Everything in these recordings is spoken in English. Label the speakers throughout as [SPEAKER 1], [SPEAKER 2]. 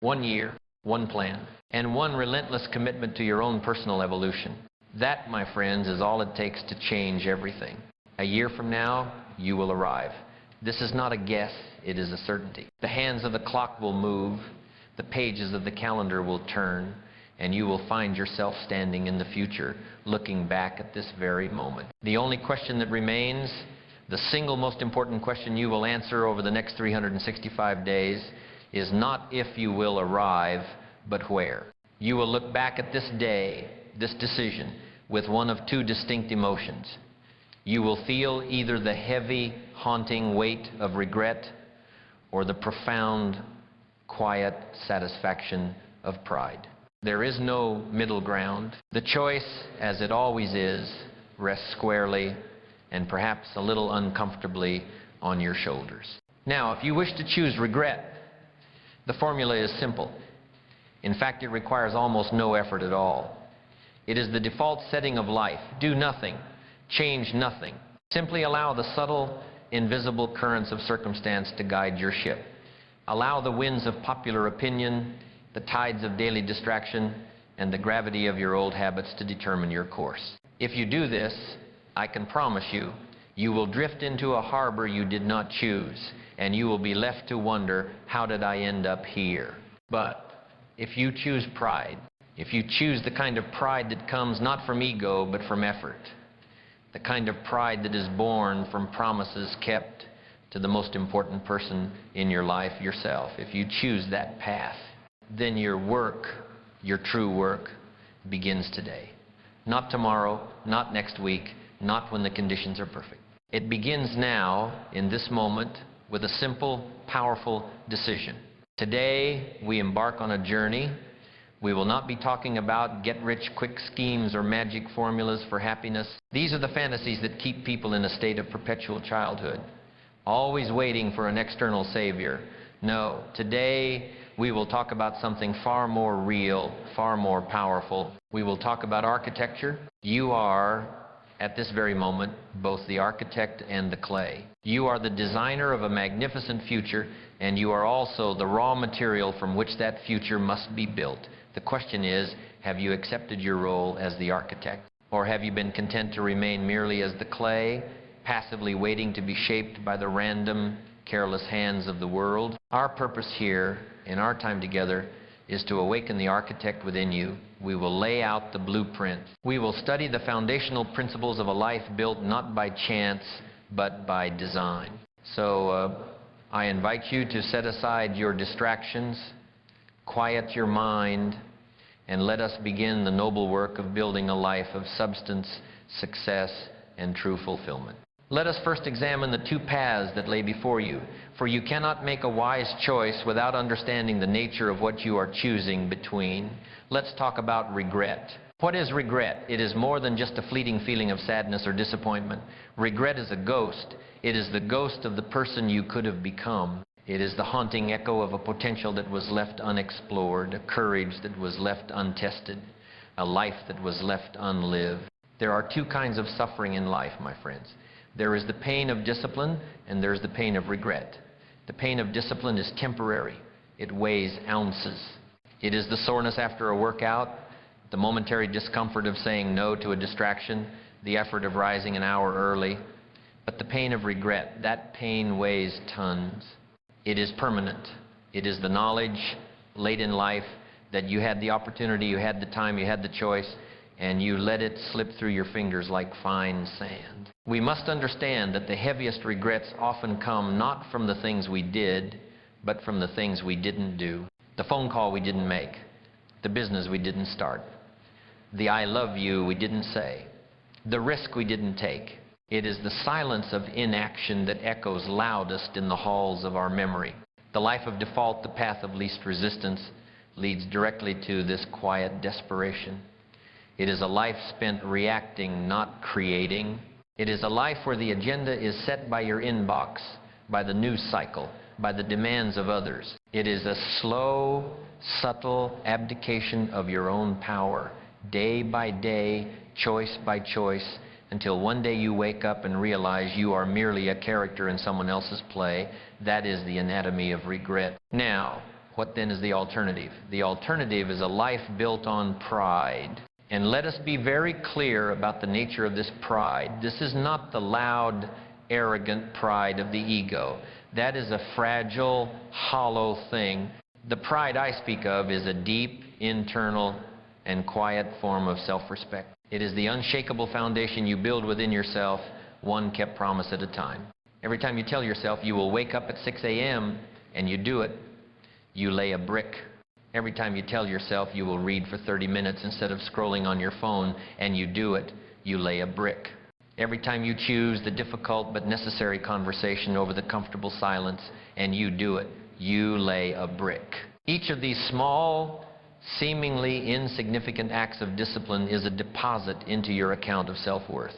[SPEAKER 1] 1 year, one plan, and one relentless commitment to your own personal evolution. That, my friends, is all it takes to change everything. A year from now, you will arrive. This is not a guess, it is a certainty. The hands of the clock will move, the pages of the calendar will turn, and you will find yourself standing in the future, looking back at this very moment. The only question that remains, the single most important question you will answer over the next 365 days, is not if you will arrive, but where. You will look back at this day, this decision, with one of two distinct emotions. You will feel either the heavy, haunting weight of regret or the profound, quiet satisfaction of pride. There is no middle ground. The choice, as it always is, rests squarely and perhaps a little uncomfortably on your shoulders. Now, if you wish to choose regret, the formula is simple. In fact, it requires almost no effort at all. It is the default setting of life. Do nothing. Change nothing. Simply allow the subtle, invisible currents of circumstance to guide your ship. Allow the winds of popular opinion, the tides of daily distraction, and the gravity of your old habits to determine your course. If you do this, I can promise you, you will drift into a harbor you did not choose, and you will be left to wonder, how did I end up here? But if you choose pride, if you choose the kind of pride that comes not from ego, but from effort, the kind of pride that is born from promises kept to the most important person in your life, yourself, if you choose that path, then your work, your true work, begins today. Not tomorrow, not next week, not when the conditions are perfect. It begins now, in this moment, with a simple, powerful decision. Today, we embark on a journey. We will not be talking about get-rich-quick schemes or magic formulas for happiness. These are the fantasies that keep people in a state of perpetual childhood, always waiting for an external savior. No, today we will talk about something far more real, far more powerful. We will talk about architecture. You are, at this very moment, both the architect and the clay. You are the designer of a magnificent future, and you are also the raw material from which that future must be built. The question is, have you accepted your role as the architect? Or have you been content to remain merely as the clay, passively waiting to be shaped by the random, careless hands of the world? Our purpose here, in our time together, is to awaken the architect within you. We will lay out the blueprint. We will study the foundational principles of a life built not by chance, but by design. So I invite you to set aside your distractions, quiet your mind, and let us begin the noble work of building a life of substance, success, and true fulfillment. Let us first examine the two paths that lay before you, for you cannot make a wise choice without understanding the nature of what you are choosing between. Let's talk about regret. What is regret? It is more than just a fleeting feeling of sadness or disappointment. Regret is a ghost. It is the ghost of the person you could have become. It is the haunting echo of a potential that was left unexplored, a courage that was left untested, a life that was left unlived. There are two kinds of suffering in life, my friends. There is the pain of discipline, and there's the pain of regret. The pain of discipline is temporary. It weighs ounces. It is the soreness after a workout, the momentary discomfort of saying no to a distraction, the effort of rising an hour early. But the pain of regret, that pain weighs tons. It is permanent. It is the knowledge late in life that you had the opportunity, you had the time, you had the choice, and you let it slip through your fingers like fine sand. We must understand that the heaviest regrets often come not from the things we did, but from the things we didn't do. The phone call we didn't make, the business we didn't start, the I love you we didn't say, the risk we didn't take. It is the silence of inaction that echoes loudest in the halls of our memory. The life of default, the path of least resistance, leads directly to this quiet desperation. It is a life spent reacting, not creating. It is a life where the agenda is set by your inbox, by the news cycle, by the demands of others. It is a slow, subtle abdication of your own power, day by day, choice by choice, until one day you wake up and realize you are merely a character in someone else's play. That is the anatomy of regret. Now, What then is the alternative? The alternative is a life built on pride. And let us be very clear about the nature of this pride. This is not the loud, arrogant pride of the ego. That is a fragile, hollow thing. The pride I speak of is a deep, internal, and quiet form of self-respect. It is the unshakable foundation you build within yourself, one kept promise at a time. Every time you tell yourself you will wake up at 6 a.m. and you do it, you lay a brick. Every time you tell yourself you will read for 30 minutes instead of scrolling on your phone and you do it, you lay a brick. Every time you choose the difficult but necessary conversation over the comfortable silence and you do it, you lay a brick. Each of these small, seemingly insignificant acts of discipline is a deposit into your account of self-worth.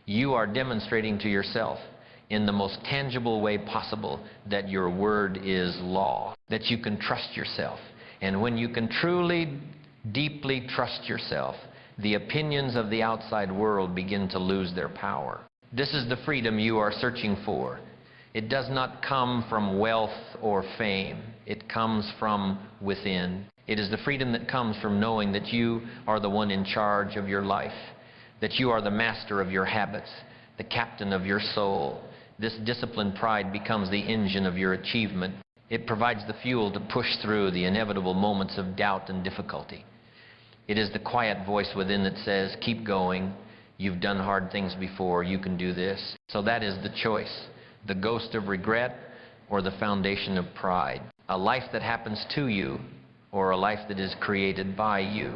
[SPEAKER 1] You are demonstrating to yourself in the most tangible way possible that your word is law, that you can trust yourself. And when you can truly, deeply trust yourself, the opinions of the outside world begin to lose their power. This is the freedom you are searching for. It does not come from wealth or fame. It comes from within. It is the freedom that comes from knowing that you are the one in charge of your life, that you are the master of your habits, the captain of your soul. This disciplined pride becomes the engine of your achievement. It provides the fuel to push through the inevitable moments of doubt and difficulty. It is the quiet voice within that says, keep going, you've done hard things before, you can do this. So that is the choice, the ghost of regret or the foundation of pride. A life that happens to you or a life that is created by you.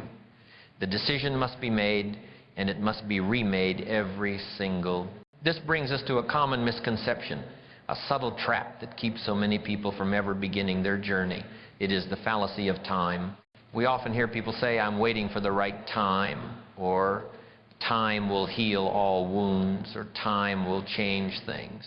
[SPEAKER 1] The decision must be made, and it must be remade every single. This brings us to a common misconception, a subtle trap that keeps so many people from ever beginning their journey. It is the fallacy of time. We often hear people say, I'm waiting for the right time, or time will heal all wounds, or time will change things.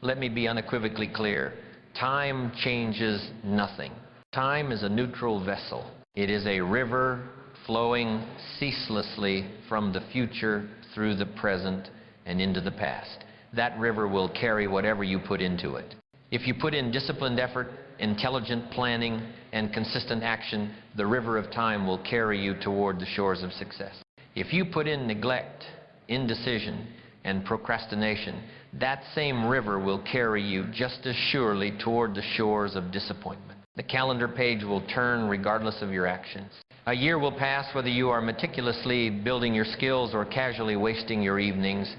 [SPEAKER 1] Let me be unequivocally clear. Time changes nothing. Time is a neutral vessel. It is a river flowing ceaselessly from the future through the present and into the past. That river will carry whatever you put into it. If you put in disciplined effort, intelligent planning, and consistent action, the river of time will carry you toward the shores of success. If you put in neglect, indecision, and procrastination, that same river will carry you just as surely toward the shores of disappointment. The calendar page will turn regardless of your actions. A year will pass whether you are meticulously building your skills or casually wasting your evenings.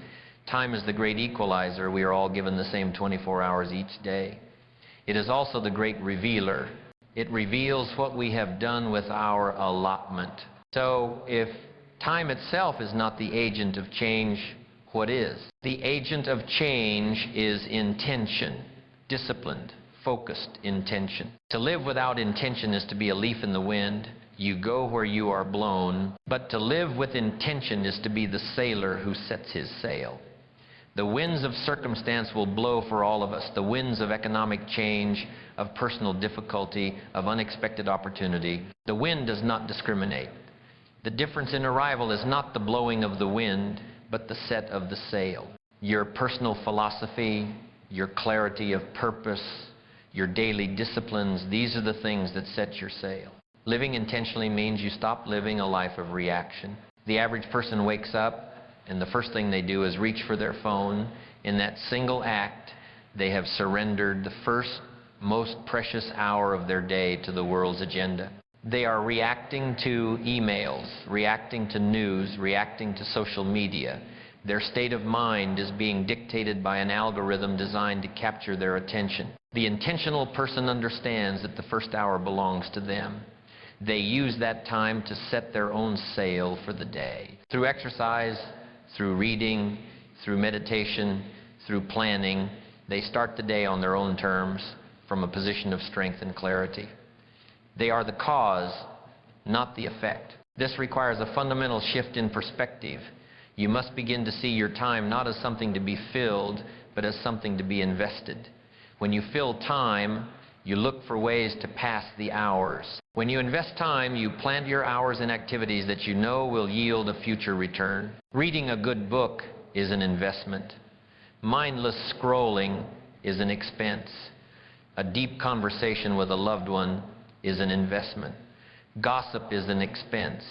[SPEAKER 1] Time is the great equalizer. We are all given the same 24 hours each day. It is also the great revealer. It reveals what we have done with our allotment. So if time itself is not the agent of change, what is? The agent of change is intention, disciplined, focused intention. To live without intention is to be a leaf in the wind. You go where you are blown. But to live with intention is to be the sailor who sets his sail. The winds of circumstance will blow for all of us. The winds of economic change, of personal difficulty, of unexpected opportunity. The wind does not discriminate. The difference in arrival is not the blowing of the wind, but the set of the sail. Your personal philosophy, your clarity of purpose, your daily disciplines, these are the things that set your sail. Living intentionally means you stop living a life of reaction. The average person wakes up and the first thing they do is reach for their phone. In that single act, they have surrendered the first, most precious hour of their day to the world's agenda. They are reacting to emails, reacting to news, reacting to social media. Their state of mind is being dictated by an algorithm designed to capture their attention. The intentional person understands that the first hour belongs to them. They use that time to set their own sail for the day. Through exercise, through reading, through meditation, through planning, they start the day on their own terms from a position of strength and clarity. They are the cause, not the effect. This requires a fundamental shift in perspective. You must begin to see your time not as something to be filled, but as something to be invested. When you fill time, you look for ways to pass the hours. When you invest time, you plant your hours in activities that you know will yield a future return. Reading a good book is an investment. Mindless scrolling is an expense. A deep conversation with a loved one is an investment. Gossip is an expense.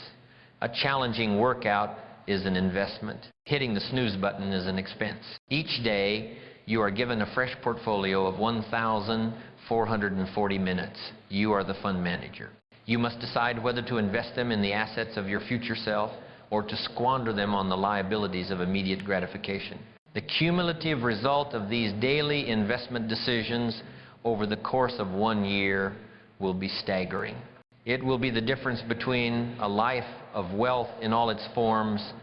[SPEAKER 1] A challenging workout is an investment. Hitting the snooze button is an expense. Each day, you are given a fresh portfolio of 1,440 minutes. You are the fund manager. You must decide whether to invest them in the assets of your future self or to squander them on the liabilities of immediate gratification. The cumulative result of these daily investment decisions over the course of 1 year will be staggering. It will be the difference between a life of wealth in all its forms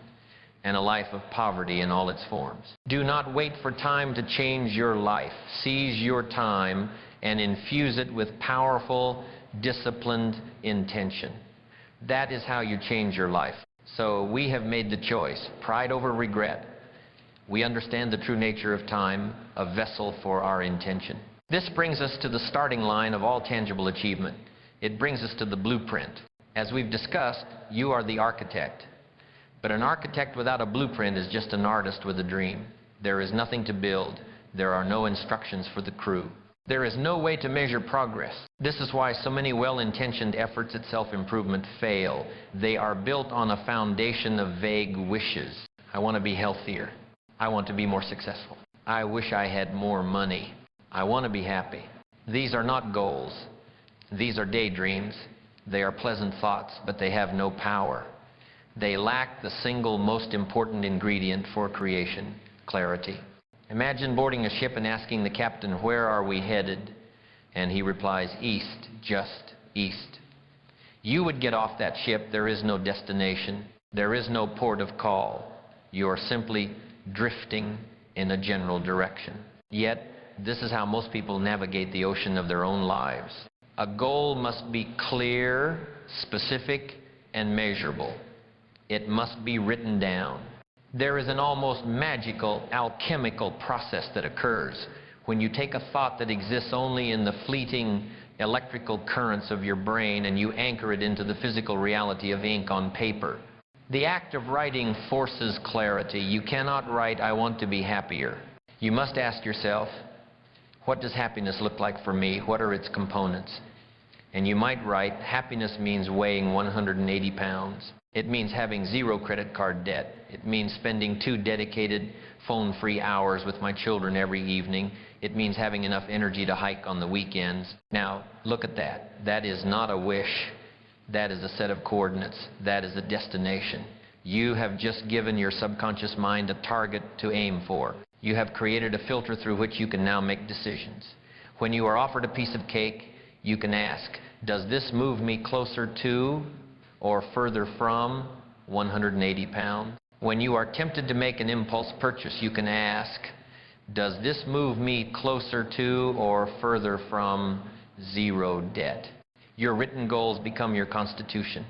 [SPEAKER 1] and a life of poverty in all its forms. Do not wait for time to change your life. Seize your time and infuse it with powerful, disciplined intention. That is how you change your life. So we have made the choice, pride over regret. We understand the true nature of time, a vessel for our intention. This brings us to the starting line of all tangible achievement. It brings us to the blueprint. As we've discussed, you are the architect. But an architect without a blueprint is just an artist with a dream. There is nothing to build. There are no instructions for the crew. There is no way to measure progress. This is why so many well-intentioned efforts at self-improvement fail. They are built on a foundation of vague wishes. I want to be healthier. I want to be more successful. I wish I had more money. I want to be happy. These are not goals. These are daydreams. They are pleasant thoughts, but they have no power. They lack the single most important ingredient for creation, clarity. Imagine boarding a ship and asking the captain, "Where are we headed?" And he replies, "East, just east." You would get off that ship. There is no destination. There is no port of call. You are simply drifting in a general direction. Yet, this is how most people navigate the ocean of their own lives. A goal must be clear, specific, and measurable. It must be written down. There is an almost magical, alchemical process that occurs when you take a thought that exists only in the fleeting electrical currents of your brain and you anchor it into the physical reality of ink on paper. The act of writing forces clarity. You cannot write, "I want to be happier." You must ask yourself, what does happiness look like for me? What are its components? And you might write, happiness means weighing 180 pounds. It means having 0 credit card debt. It means spending 2 dedicated phone-free hours with my children every evening. It means having enough energy to hike on the weekends. Now, look at that. That is not a wish. That is a set of coordinates. That is a destination. You have just given your subconscious mind a target to aim for. You have created a filter through which you can now make decisions. When you are offered a piece of cake, you can ask, does this move me closer to or further from 180 pounds? When you are tempted to make an impulse purchase, you can ask, does this move me closer to or further from 0 debt? Your written goals become your constitution.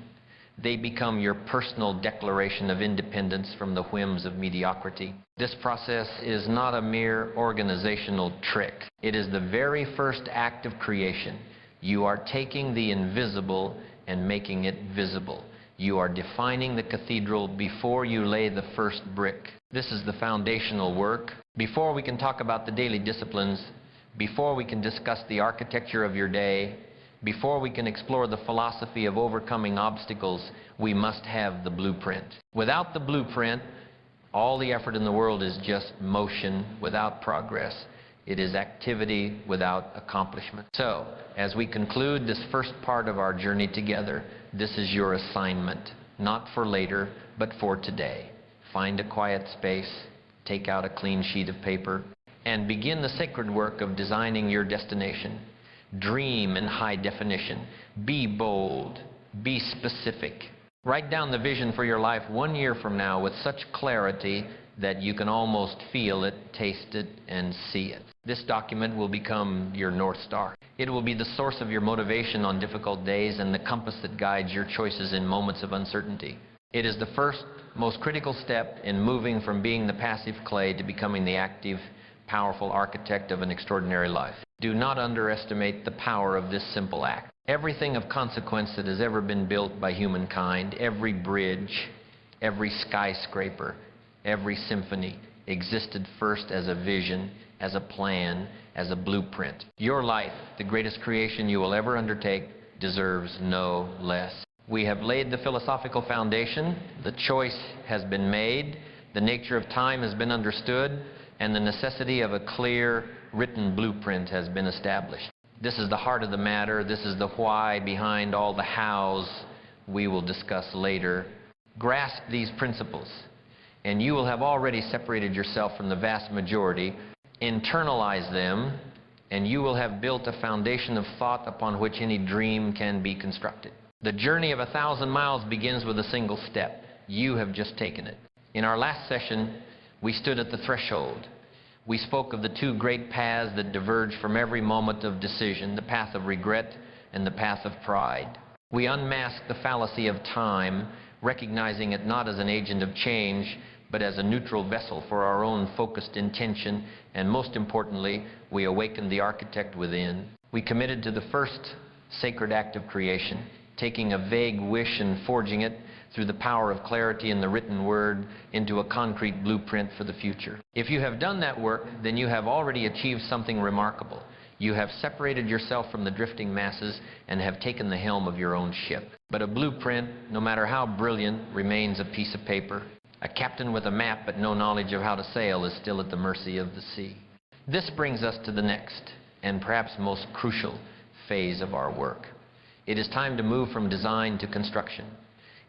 [SPEAKER 1] They become your personal declaration of independence from the whims of mediocrity. This process is not a mere organizational trick. It is the very first act of creation. You are taking the invisible and making it visible. You are defining the cathedral before you lay the first brick. This is the foundational work. Before we can talk about the daily disciplines, before we can discuss the architecture of your day, before we can explore the philosophy of overcoming obstacles, we must have the blueprint. Without the blueprint, all the effort in the world is just motion without progress. It is activity without accomplishment. So, as we conclude this first part of our journey together, this is your assignment, not for later, but for today. Find a quiet space, take out a clean sheet of paper, and begin the sacred work of designing your destination. Dream in high definition. Be bold. Be specific. Write down the vision for your life 1 year from now with such clarity that you can almost feel it, taste it, and see it. This document will become your North Star. It will be the source of your motivation on difficult days and the compass that guides your choices in moments of uncertainty. It is the first, most critical step in moving from being the passive clay to becoming the active, powerful architect of an extraordinary life. Do not underestimate the power of this simple act. Everything of consequence that has ever been built by humankind, every bridge, every skyscraper, every symphony, existed first as a vision, as a plan, as a blueprint. Your life, the greatest creation you will ever undertake, deserves no less. We have laid the philosophical foundation, the choice has been made, the nature of time has been understood, and the necessity of a clear, written blueprint has been established. This is the heart of the matter. This is the why behind all the hows we will discuss later. Grasp these principles, and you will have already separated yourself from the vast majority. Internalize them, and you will have built a foundation of thought upon which any dream can be constructed. The journey of 1,000 miles begins with a single step. You have just taken it. In our last session, we stood at the threshold. We spoke of the two great paths that diverge from every moment of decision, the path of regret and the path of pride. We unmasked the fallacy of time, recognizing it not as an agent of change, but as a neutral vessel for our own focused intention, and most importantly, we awakened the architect within. We committed to the first sacred act of creation, taking a vague wish and forging it through the power of clarity in the written word into a concrete blueprint for the future. If you have done that work, then you have already achieved something remarkable. You have separated yourself from the drifting masses and have taken the helm of your own ship. But a blueprint, no matter how brilliant, remains a piece of paper. A captain with a map but no knowledge of how to sail is still at the mercy of the sea. This brings us to the next, and perhaps most crucial, phase of our work. It is time to move from design to construction.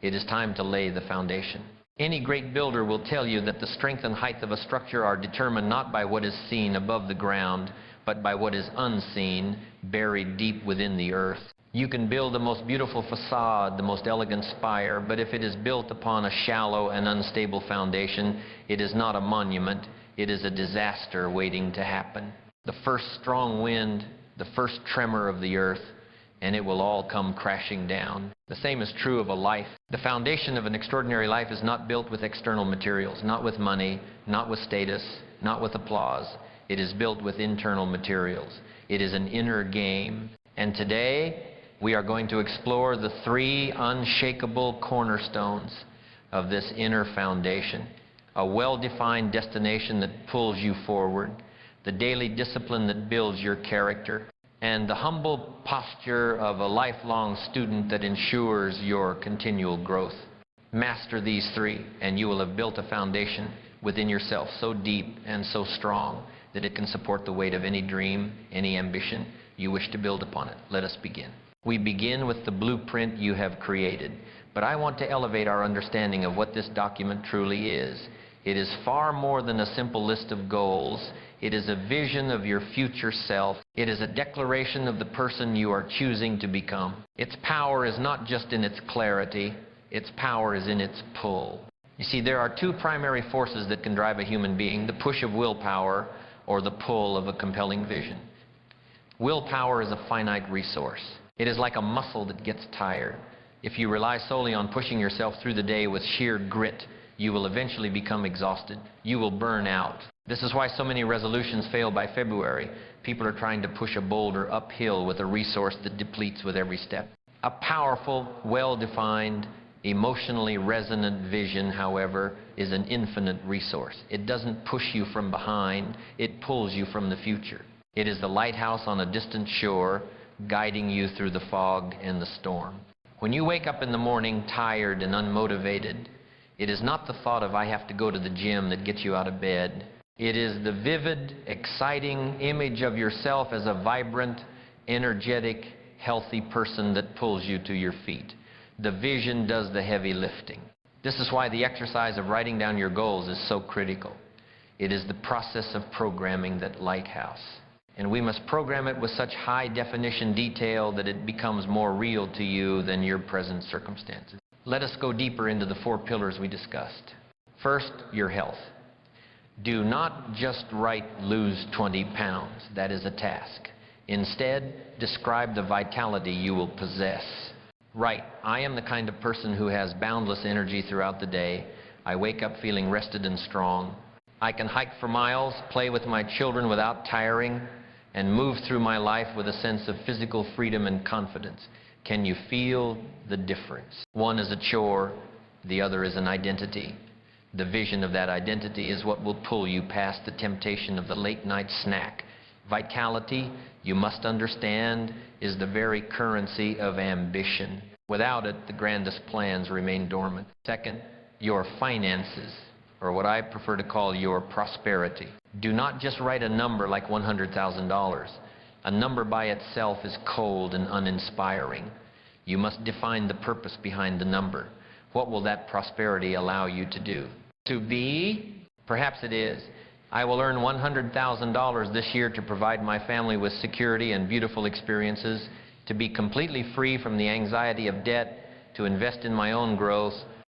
[SPEAKER 1] It is time to lay the foundation. Any great builder will tell you that the strength and height of a structure are determined not by what is seen above the ground, but by what is unseen, buried deep within the earth. You can build the most beautiful facade, the most elegant spire, but if it is built upon a shallow and unstable foundation, it is not a monument, it is a disaster waiting to happen. The first strong wind, the first tremor of the earth, and it will all come crashing down. The same is true of a life. The foundation of an extraordinary life is not built with external materials, not with money, not with status, not with applause. It is built with internal materials. It is an inner game. And today, we are going to explore the three unshakable cornerstones of this inner foundation. A well-defined destination that pulls you forward, the daily discipline that builds your character, and the humble posture of a lifelong student that ensures your continual growth. Master these three, and you will have built a foundation within yourself so deep and so strong that it can support the weight of any dream, any ambition you wish to build upon it. Let us begin. We begin with the blueprint you have created, but I want to elevate our understanding of what this document truly is. It is far more than a simple list of goals. It is a vision of your future self. It is a declaration of the person you are choosing to become. Its power is not just in its clarity, its power is in its pull. You see, there are two primary forces that can drive a human being, the push of willpower or the pull of a compelling vision. Willpower is a finite resource. It is like a muscle that gets tired. If you rely solely on pushing yourself through the day with sheer grit, you will eventually become exhausted. You will burn out. This is why so many resolutions fail by February. People are trying to push a boulder uphill with a resource that depletes with every step. A powerful, well-defined, emotionally resonant vision, however, is an infinite resource. It doesn't push you from behind, it pulls you from the future. It is the lighthouse on a distant shore, guiding you through the fog and the storm. When you wake up in the morning tired and unmotivated, it is not the thought of I have to go to the gym that gets you out of bed. It is the vivid, exciting image of yourself as a vibrant, energetic, healthy person that pulls you to your feet. The vision does the heavy lifting. This is why the exercise of writing down your goals is so critical. It is the process of programming that lighthouse. And we must program it with such high-definition detail that it becomes more real to you than your present circumstances. Let us go deeper into the four pillars we discussed. First, your health. Do not just write lose 20 pounds. That is a task. Instead, describe the vitality you will possess. Write, I am the kind of person who has boundless energy throughout the day. I wake up feeling rested and strong. I can hike for miles, play with my children without tiring, and move through my life with a sense of physical freedom and confidence. Can you feel the difference? One is a chore, the other is an identity. The vision of that identity is what will pull you past the temptation of the late night snack Vitality, you must understand, is the very currency of ambition. Without it, the grandest plans remain dormant. Second, your finances, or what I prefer to call your prosperity. Do not just write a number like $100,000. A number by itself is cold and uninspiring. You must define the purpose behind the number. What will that prosperity allow you to do? To be? Perhaps it is. I will earn $100,000 this year to provide my family with security and beautiful experiences, to be completely free from the anxiety of debt, to invest in my own growth,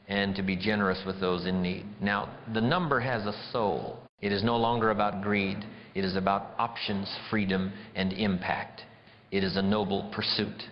[SPEAKER 1] and to be generous with those in need. Now, the number has a soul. It is no longer about greed. It is about options, freedom, and impact. It is a noble pursuit.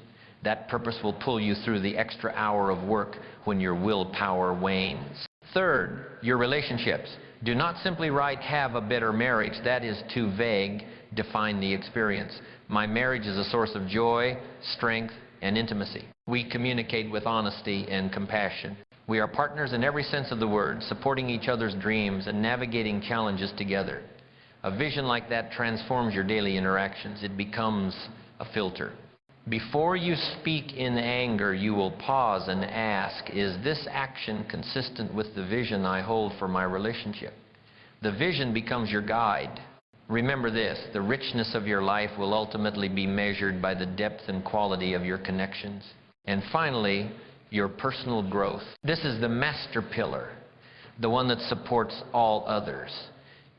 [SPEAKER 1] That purpose will pull you through the extra hour of work when your willpower wanes. Third, your relationships. Do not simply write, have a better marriage. That is too vague. Define the experience. My marriage is a source of joy, strength, and intimacy. We communicate with honesty and compassion. We are partners in every sense of the word, supporting each other's dreams and navigating challenges together. A vision like that transforms your daily interactions. It becomes a filter. Before you speak in anger, you will pause and ask, is this action consistent with the vision I hold for my relationship? The vision becomes your guide. Remember this, the richness of your life will ultimately be measured by the depth and quality of your connections. And finally, your personal growth. This is the master pillar, the one that supports all others.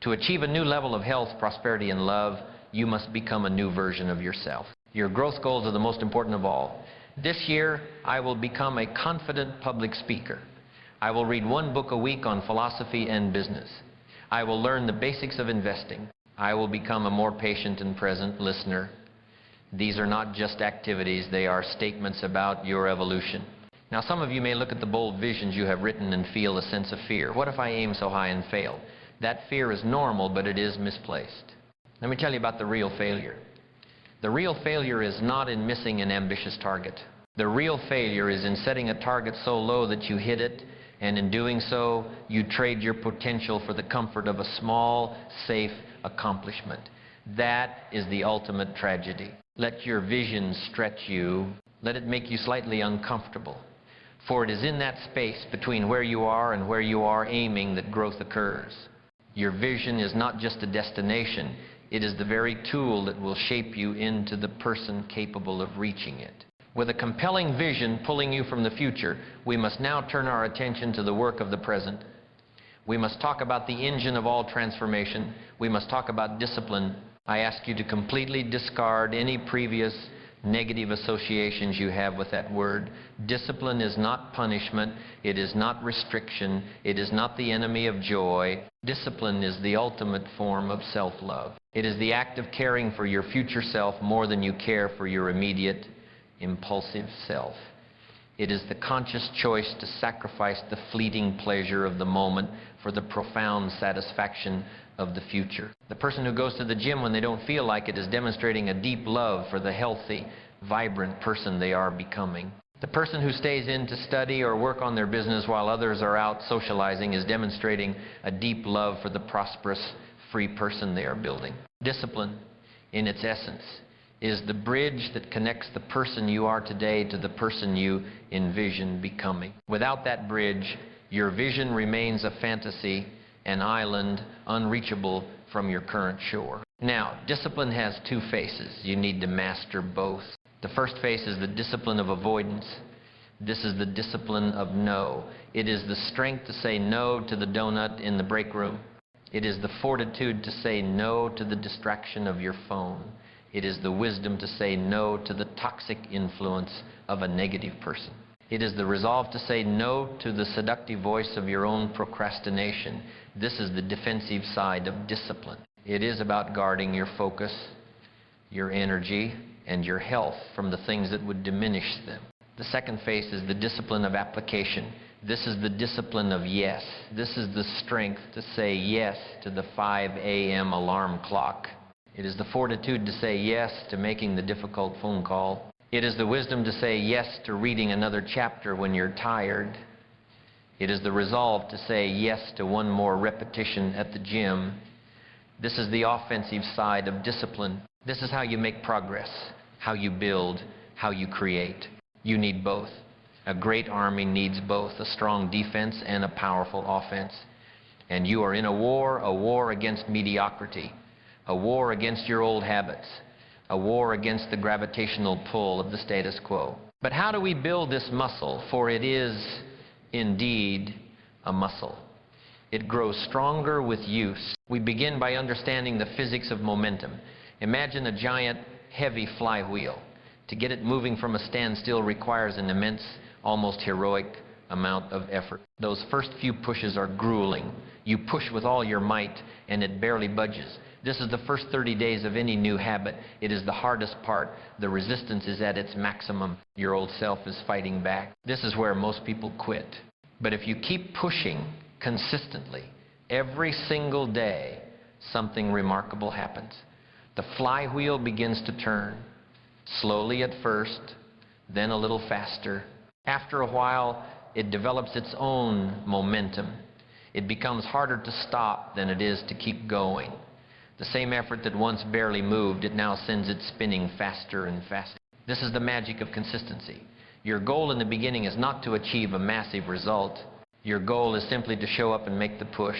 [SPEAKER 1] To achieve a new level of health, prosperity, and love, you must become a new version of yourself. Your growth goals are the most important of all. This year, I will become a confident public speaker. I will read one book a week on philosophy and business. I will learn the basics of investing. I will become a more patient and present listener. These are not just activities, they are statements about your evolution. Now, some of you may look at the bold visions you have written and feel a sense of fear. What if I aim so high and fail? That fear is normal, but it is misplaced. Let me tell you about the real failure. The real failure is not in missing an ambitious target. The real failure is in setting a target so low that you hit it, and in doing so, you trade your potential for the comfort of a small, safe accomplishment. That is the ultimate tragedy. Let your vision stretch you. Let it make you slightly uncomfortable. For it is in that space between where you are and where you are aiming that growth occurs. Your vision is not just a destination. It is the very tool that will shape you into the person capable of reaching it. With a compelling vision pulling you from the future, we must now turn our attention to the work of the present. We must talk about the engine of all transformation. We must talk about discipline. I ask you to completely discard any previous negative associations you have with that word. Discipline is not punishment. It is not restriction. It is not the enemy of joy. Discipline is the ultimate form of self-love. It is the act of caring for your future self more than you care for your immediate, impulsive self. It is the conscious choice to sacrifice the fleeting pleasure of the moment for the profound satisfaction of the future. The person who goes to the gym when they don't feel like it is demonstrating a deep love for the healthy, vibrant person they are becoming. The person who stays in to study or work on their business while others are out socializing is demonstrating a deep love for the prosperous, free person they are building. Discipline, in its essence, is the bridge that connects the person you are today to the person you envision becoming. Without that bridge, your vision remains a fantasy, an island unreachable from your current shore. Now, discipline has two faces. You need to master both. The first face is the discipline of avoidance. This is the discipline of no. It is the strength to say no to the donut in the break room. It is the fortitude to say no to the distraction of your phone. It is the wisdom to say no to the toxic influence of a negative person. It is the resolve to say no to the seductive voice of your own procrastination. This is the defensive side of discipline. It is about guarding your focus, your energy, and your health from the things that would diminish them. The second phase is the discipline of application. This is the discipline of yes. This is the strength to say yes to the 5 a.m. alarm clock. It is the fortitude to say yes to making the difficult phone call. It is the wisdom to say yes to reading another chapter when you're tired. It is the resolve to say yes to one more repetition at the gym. This is the offensive side of discipline. This is how you make progress, how you build, how you create. You need both. A great army needs both a strong defense and a powerful offense. And you are in a war against mediocrity, a war against your old habits, a war against the gravitational pull of the status quo. But how do we build this muscle? For it is indeed a muscle. It grows stronger with use. We begin by understanding the physics of momentum. Imagine a giant, heavy flywheel. To get it moving from a standstill requires an immense, almost heroic amount of effort. Those first few pushes are grueling. You push with all your might, and it barely budges. This is the first 30 days of any new habit. It is the hardest part. The resistance is at its maximum. Your old self is fighting back. This is where most people quit. But if you keep pushing consistently, every single day, something remarkable happens. The flywheel begins to turn, slowly at first, then a little faster. After a while, it develops its own momentum. It becomes harder to stop than it is to keep going. The same effort that once barely moved, it now sends it spinning faster and faster. This is the magic of consistency. Your goal in the beginning is not to achieve a massive result. Your goal is simply to show up and make the push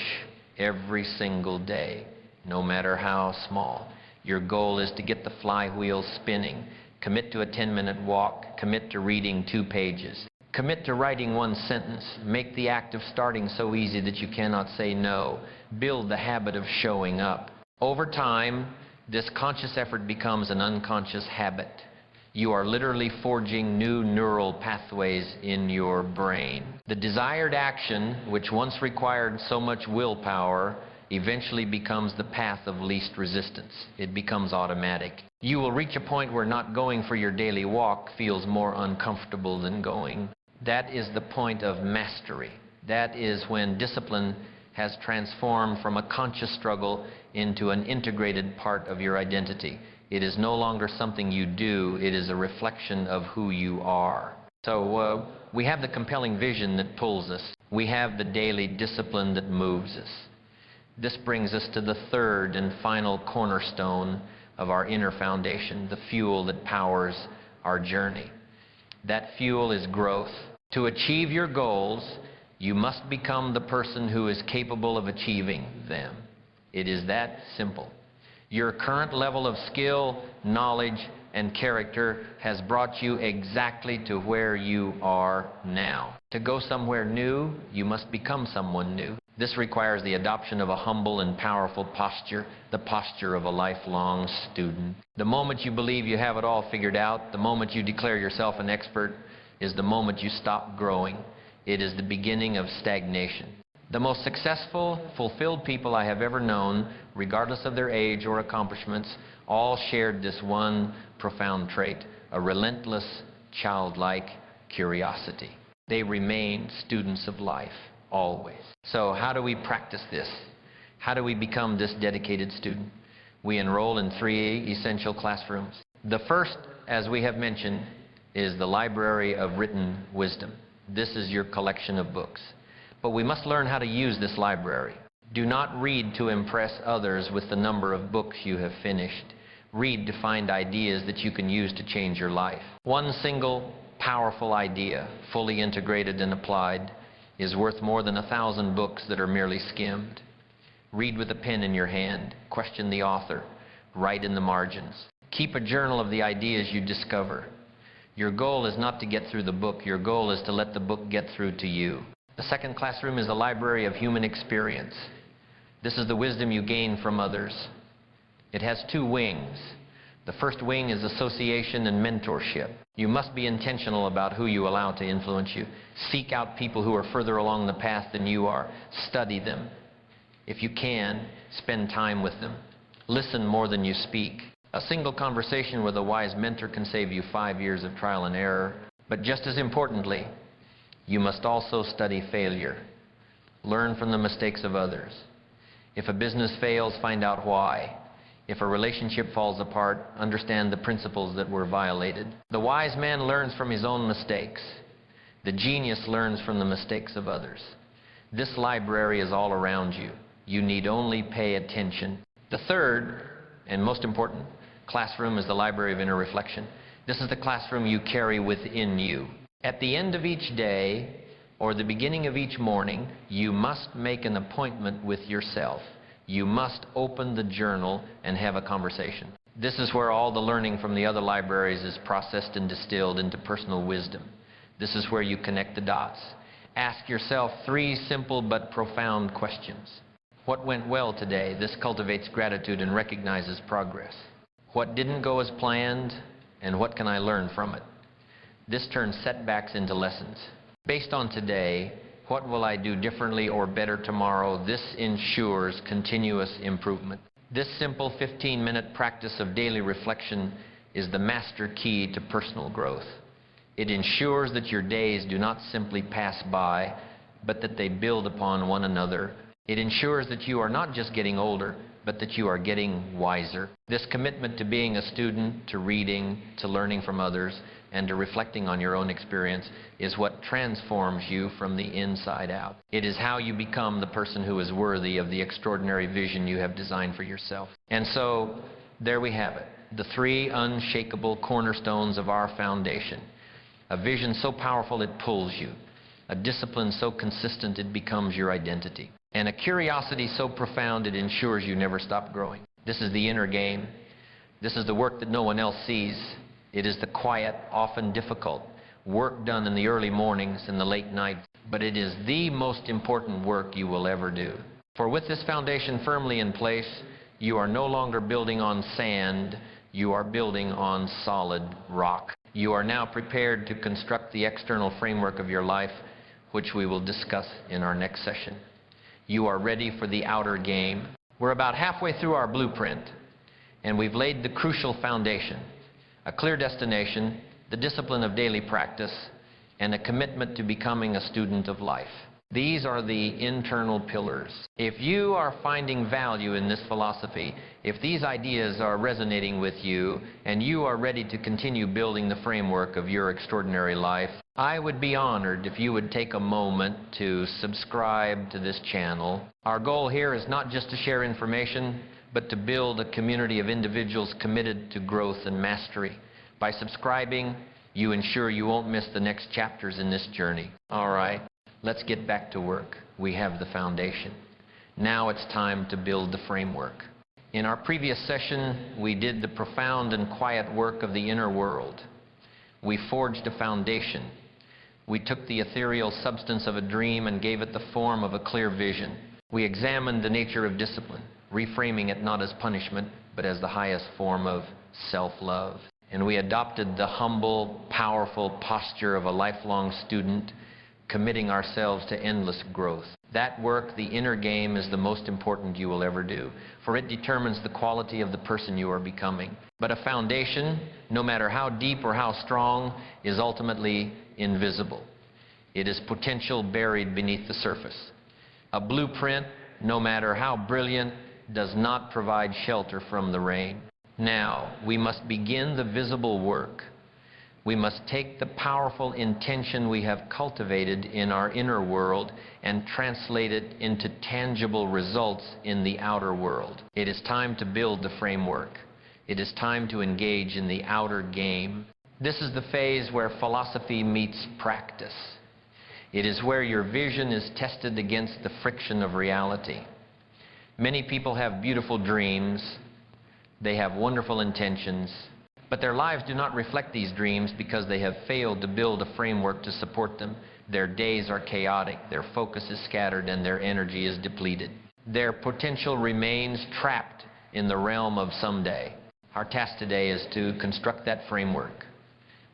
[SPEAKER 1] every single day, no matter how small. Your goal is to get the flywheel spinning. Commit to a 10-minute walk. Commit to reading 2 pages. Commit to writing 1 sentence. Make the act of starting so easy that you cannot say no. Build the habit of showing up. Over time, this conscious effort becomes an unconscious habit. You are literally forging new neural pathways in your brain. The desired action, which once required so much willpower, eventually becomes the path of least resistance. It becomes automatic. You will reach a point where not going for your daily walk feels more uncomfortable than going. That is the point of mastery. That is when discipline has transformed from a conscious struggle into an integrated part of your identity. It is no longer something you do, it is a reflection of who you are. So we have the compelling vision that pulls us. We have the daily discipline that moves us. This brings us to the third and final cornerstone of our inner foundation, the fuel that powers our journey. That fuel is growth. To achieve your goals, you must become the person who is capable of achieving them. It is that simple. Your current level of skill, knowledge, and character has brought you exactly to where you are now. To go somewhere new, you must become someone new. This requires the adoption of a humble and powerful posture, the posture of a lifelong student. The moment you believe you have it all figured out, the moment you declare yourself an expert, is the moment you stop growing. It is the beginning of stagnation. The most successful, fulfilled people I have ever known, regardless of their age or accomplishments, all shared this one profound trait, a relentless, childlike curiosity. They remained students of life, always. So how do we practice this? How do we become this dedicated student? We enroll in 3 essential classrooms. The first, as we have mentioned, is the library of written wisdom. This is your collection of books. But we must learn how to use this library. Do not read to impress others with the number of books you have finished. Read to find ideas that you can use to change your life. One single powerful idea, fully integrated and applied, is worth more than 1,000 books that are merely skimmed. Read with a pen in your hand. Question the author. Write in the margins. Keep a journal of the ideas you discover. Your goal is not to get through the book. Your goal is to let the book get through to you. The second classroom is the library of human experience. This is the wisdom you gain from others. It has 2 wings. The first wing is association and mentorship. You must be intentional about who you allow to influence you. Seek out people who are further along the path than you are. Study them. If you can, spend time with them. Listen more than you speak. A single conversation with a wise mentor can save you 5 years of trial and error. But just as importantly, you must also study failure. Learn from the mistakes of others. If a business fails, find out why. If a relationship falls apart, understand the principles that were violated. The wise man learns from his own mistakes. The genius learns from the mistakes of others. This library is all around you. You need only pay attention. The third, and most important, classroom is the library of inner reflection. This is the classroom you carry within you. At the end of each day, or the beginning of each morning, you must make an appointment with yourself. You must open the journal and have a conversation. This is where all the learning from the other libraries is processed and distilled into personal wisdom. This is where you connect the dots. Ask yourself 3 simple but profound questions. What went well today? This cultivates gratitude and recognizes progress. What didn't go as planned, and what can I learn from it? This turns setbacks into lessons. Based on today, what will I do differently or better tomorrow? This ensures continuous improvement. This simple 15-minute practice of daily reflection is the master key to personal growth. It ensures that your days do not simply pass by, but that they build upon one another. It ensures that you are not just getting older, but that you are getting wiser. This commitment to being a student, to reading, to learning from others, and to reflecting on your own experience is what transforms you from the inside out. It is how you become the person who is worthy of the extraordinary vision you have designed for yourself. And so, there we have it, the 3 unshakable cornerstones of our foundation. A vision so powerful it pulls you, a discipline so consistent it becomes your identity, and a curiosity so profound it ensures you never stop growing. This is the inner game. This is the work that no one else sees. It is the quiet, often difficult work done in the early mornings and the late nights, but it is the most important work you will ever do. For with this foundation firmly in place, you are no longer building on sand, you are building on solid rock. You are now prepared to construct the external framework of your life, which we will discuss in our next session. You are ready for the outer game. We're about halfway through our blueprint, and we've laid the crucial foundation. A clear destination, the discipline of daily practice, and a commitment to becoming a student of life. These are the internal pillars. If you are finding value in this philosophy, if these ideas are resonating with you, and you are ready to continue building the framework of your extraordinary life, I would be honored if you would take a moment to subscribe to this channel. Our goal here is not just to share information, but to build a community of individuals committed to growth and mastery. By subscribing, you ensure you won't miss the next chapters in this journey. All right, let's get back to work. We have the foundation. Now it's time to build the framework. In our previous session, we did the profound and quiet work of the inner world. We forged a foundation. We took the ethereal substance of a dream and gave it the form of a clear vision. We examined the nature of discipline, reframing it not as punishment, but as the highest form of self-love. And we adopted the humble, powerful posture of a lifelong student, committing ourselves to endless growth. That work, the inner game, is the most important you will ever do, for it determines the quality of the person you are becoming. But a foundation, no matter how deep or how strong, is ultimately invisible. It is potential buried beneath the surface. A blueprint, no matter how brilliant, does not provide shelter from the rain. Now, we must begin the visible work. We must take the powerful intention we have cultivated in our inner world and translate it into tangible results in the outer world. It is time to build the framework. It is time to engage in the outer game. This is the phase where philosophy meets practice. It is where your vision is tested against the friction of reality. Many people have beautiful dreams. They have wonderful intentions. But their lives do not reflect these dreams because they have failed to build a framework to support them. Their days are chaotic, their focus is scattered, and their energy is depleted. Their potential remains trapped in the realm of someday. Our task today is to construct that framework.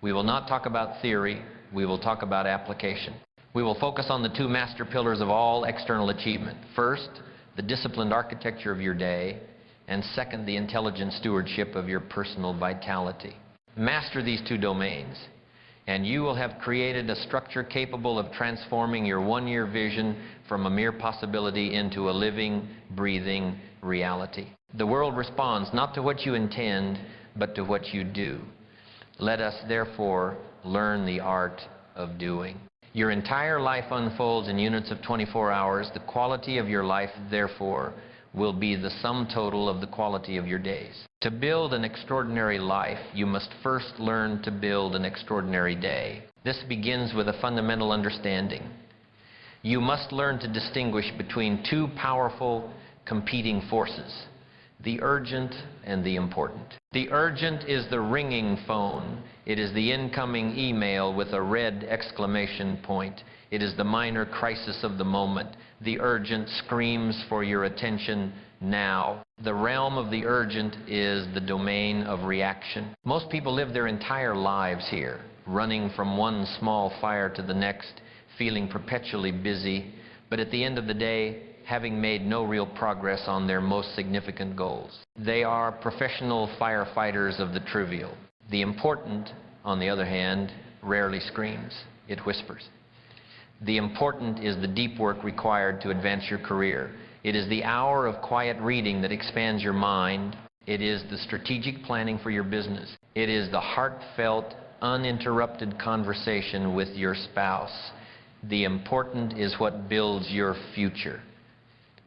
[SPEAKER 1] We will not talk about theory, we will talk about application. We will focus on the 2 master pillars of all external achievement. First, the disciplined architecture of your day, and second, the intelligent stewardship of your personal vitality. Master these 2 domains, and you will have created a structure capable of transforming your one-year vision from a mere possibility into a living, breathing reality. The world responds not to what you intend, but to what you do. Let us, therefore, learn the art of doing. Your entire life unfolds in units of 24 hours. The quality of your life, therefore, will be the sum total of the quality of your days. To build an extraordinary life, you must first learn to build an extraordinary day. This begins with a fundamental understanding. You must learn to distinguish between two powerful competing forces, the urgent and the important. The urgent is the ringing phone. It is the incoming email with a red exclamation point. It is the minor crisis of the moment. The urgent screams for your attention now. The realm of the urgent is the domain of reaction. Most people live their entire lives here, running from one small fire to the next, feeling perpetually busy, but at the end of the day, having made no real progress on their most significant goals. They are professional firefighters of the trivial. The important, on the other hand, rarely screams. It whispers. The important is the deep work required to advance your career. It is the hour of quiet reading that expands your mind. It is the strategic planning for your business. It is the heartfelt, uninterrupted conversation with your spouse. The important is what builds your future.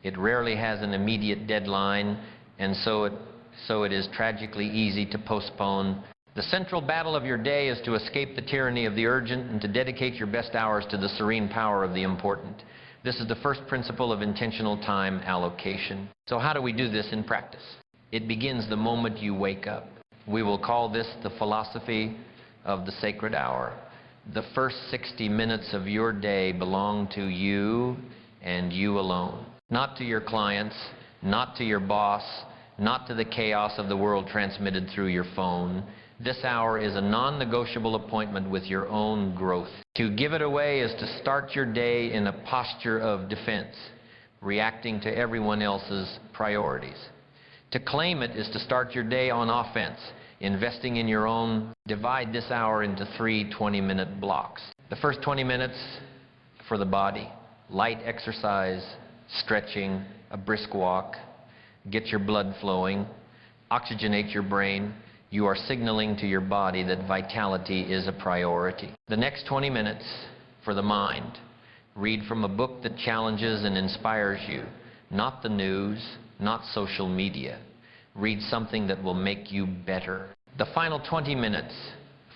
[SPEAKER 1] It rarely has an immediate deadline, and so it is tragically easy to postpone. The central battle of your day is to escape the tyranny of the urgent and to dedicate your best hours to the serene power of the important. This is the first principle of intentional time allocation. So how do we do this in practice? It begins the moment you wake up. We will call this the philosophy of the sacred hour. The first 60 minutes of your day belong to you and you alone. Not to your clients, not to your boss, not to the chaos of the world transmitted through your phone. This hour is a non-negotiable appointment with your own growth. To give it away is to start your day in a posture of defense, reacting to everyone else's priorities. To claim it is to start your day on offense, investing in your own. Divide this hour into 3 20-minute blocks. The first 20 minutes for the body, light exercise, stretching, a brisk walk, get your blood flowing, oxygenate your brain. You are signaling to your body that vitality is a priority. The next 20 minutes for the mind. Read from a book that challenges and inspires you, not the news, not social media. Read something that will make you better. The final 20 minutes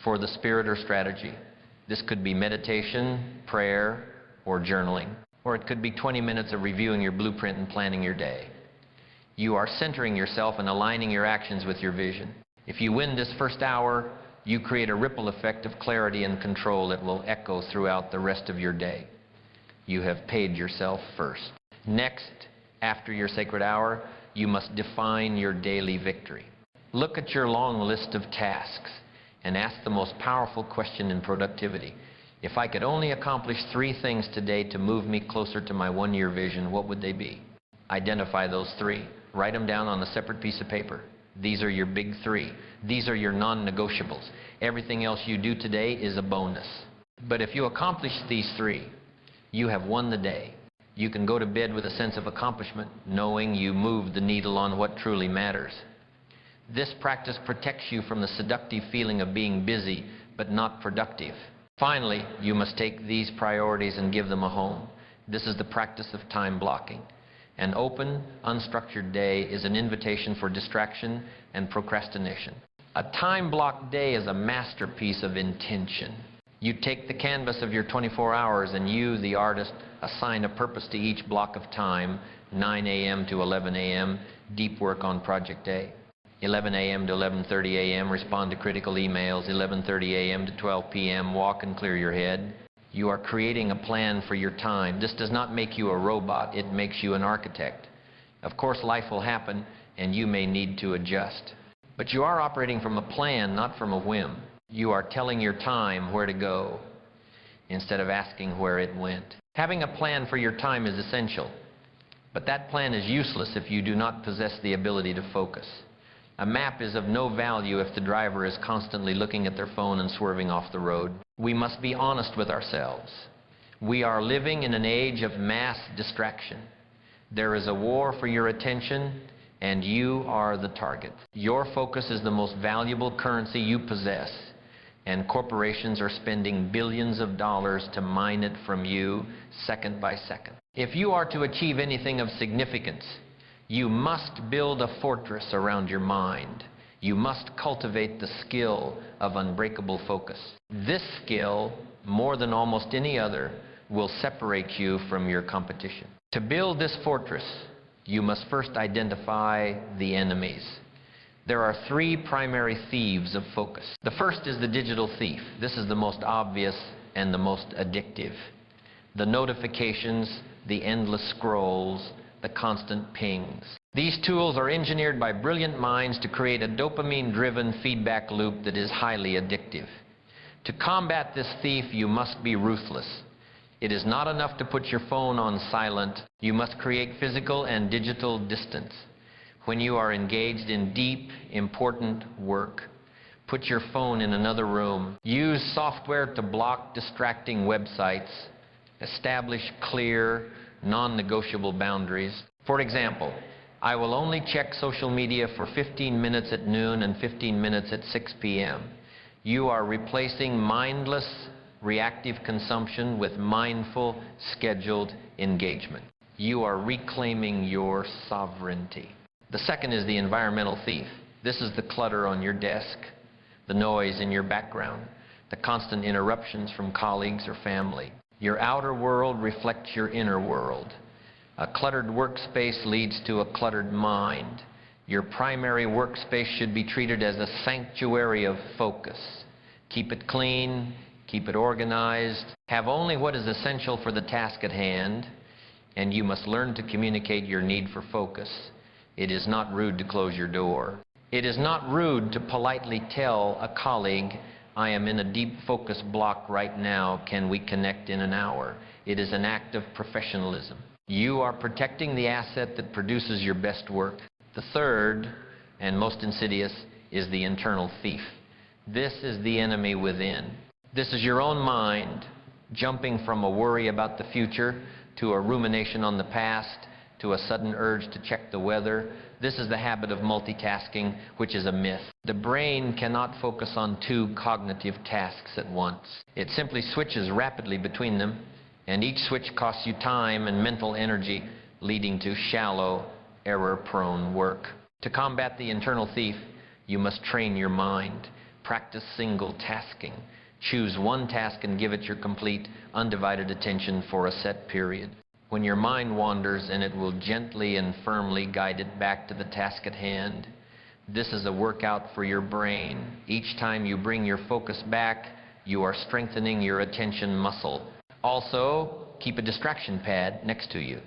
[SPEAKER 1] for the spirit or strategy. This could be meditation, prayer, or journaling. Or it could be 20 minutes of reviewing your blueprint and planning your day. You are centering yourself and aligning your actions with your vision. If you win this first hour, you create a ripple effect of clarity and control that will echo throughout the rest of your day. You have paid yourself first. Next, after your sacred hour, you must define your daily victory. Look at your long list of tasks and ask the most powerful question in productivity. If I could only accomplish 3 things today to move me closer to my 1-year vision, what would they be? Identify those 3. Write them down on a separate piece of paper. These are your big 3. These are your non-negotiables. Everything else you do today is a bonus. But if you accomplish these 3, you have won the day. You can go to bed with a sense of accomplishment, knowing you moved the needle on what truly matters. This practice protects you from the seductive feeling of being busy but not productive. Finally, you must take these priorities and give them a home. This is the practice of time blocking. An open, unstructured day is an invitation for distraction and procrastination. A time-blocked day is a masterpiece of intention. You take the canvas of your 24 hours and you, the artist, assign a purpose to each block of time, 9 a.m. to 11 a.m., deep work on project A. 11 a.m. to 11:30 a.m., respond to critical emails. 11:30 a.m. to 12 p.m., walk and clear your head. You are creating a plan for your time. This does not make you a robot. It makes you an architect. Of course, life will happen, and you may need to adjust. But you are operating from a plan, not from a whim. You are telling your time where to go instead of asking where it went. Having a plan for your time is essential, but that plan is useless if you do not possess the ability to focus. A map is of no value if the driver is constantly looking at their phone and swerving off the road. We must be honest with ourselves. We are living in an age of mass distraction. There is a war for your attention, and you are the target. Your focus is the most valuable currency you possess, and corporations are spending billions of dollars to mine it from you second by second. If you are to achieve anything of significance, You must build a fortress around your mind. You must cultivate the skill of unbreakable focus. This skill, more than almost any other, will separate you from your competition. To build this fortress, you must first identify the enemies. There are three primary thieves of focus. The first is the digital thief. This is the most obvious and the most addictive. The notifications, the endless scrolls, the constant pings. These tools are engineered by brilliant minds to create a dopamine-driven feedback loop that is highly addictive. To combat this thief, you must be ruthless. It is not enough to put your phone on silent. You must create physical and digital distance. When you are engaged in deep, important work, put your phone in another room. Use software to block distracting websites. Establish clear, non-negotiable boundaries. For example, I will only check social media for 15 minutes at noon and 15 minutes at 6 p.m. You are replacing mindless, reactive consumption with mindful, scheduled engagement. You are reclaiming your sovereignty. The second is the environmental thief. This is the clutter on your desk, the noise in your background, the constant interruptions from colleagues or family. Your outer world reflects your inner world. A cluttered workspace leads to a cluttered mind. Your primary workspace should be treated as a sanctuary of focus. Keep it clean, keep it organized, have only what is essential for the task at hand, and you must learn to communicate your need for focus. It is not rude to close your door. It is not rude to politely tell a colleague, I am in a deep focus block right now, can we connect in an hour? It is an act of professionalism. You are protecting the asset that produces your best work. The third, and most insidious, is the internal thief. This is the enemy within. This is your own mind, jumping from a worry about the future to a rumination on the past, to a sudden urge to check the weather. This is the habit of multitasking, which is a myth. The brain cannot focus on two cognitive tasks at once. It simply switches rapidly between them, and each switch costs you time and mental energy, leading to shallow, error-prone work. To combat the internal thief, you must train your mind. Practice single tasking. Choose one task and give it your complete, undivided attention for a set period. When your mind wanders, and it will gently and firmly guide it back to the task at hand. This is a workout for your brain. Each time you bring your focus back, you are strengthening your attention muscle. Also, keep a distraction pad next to you.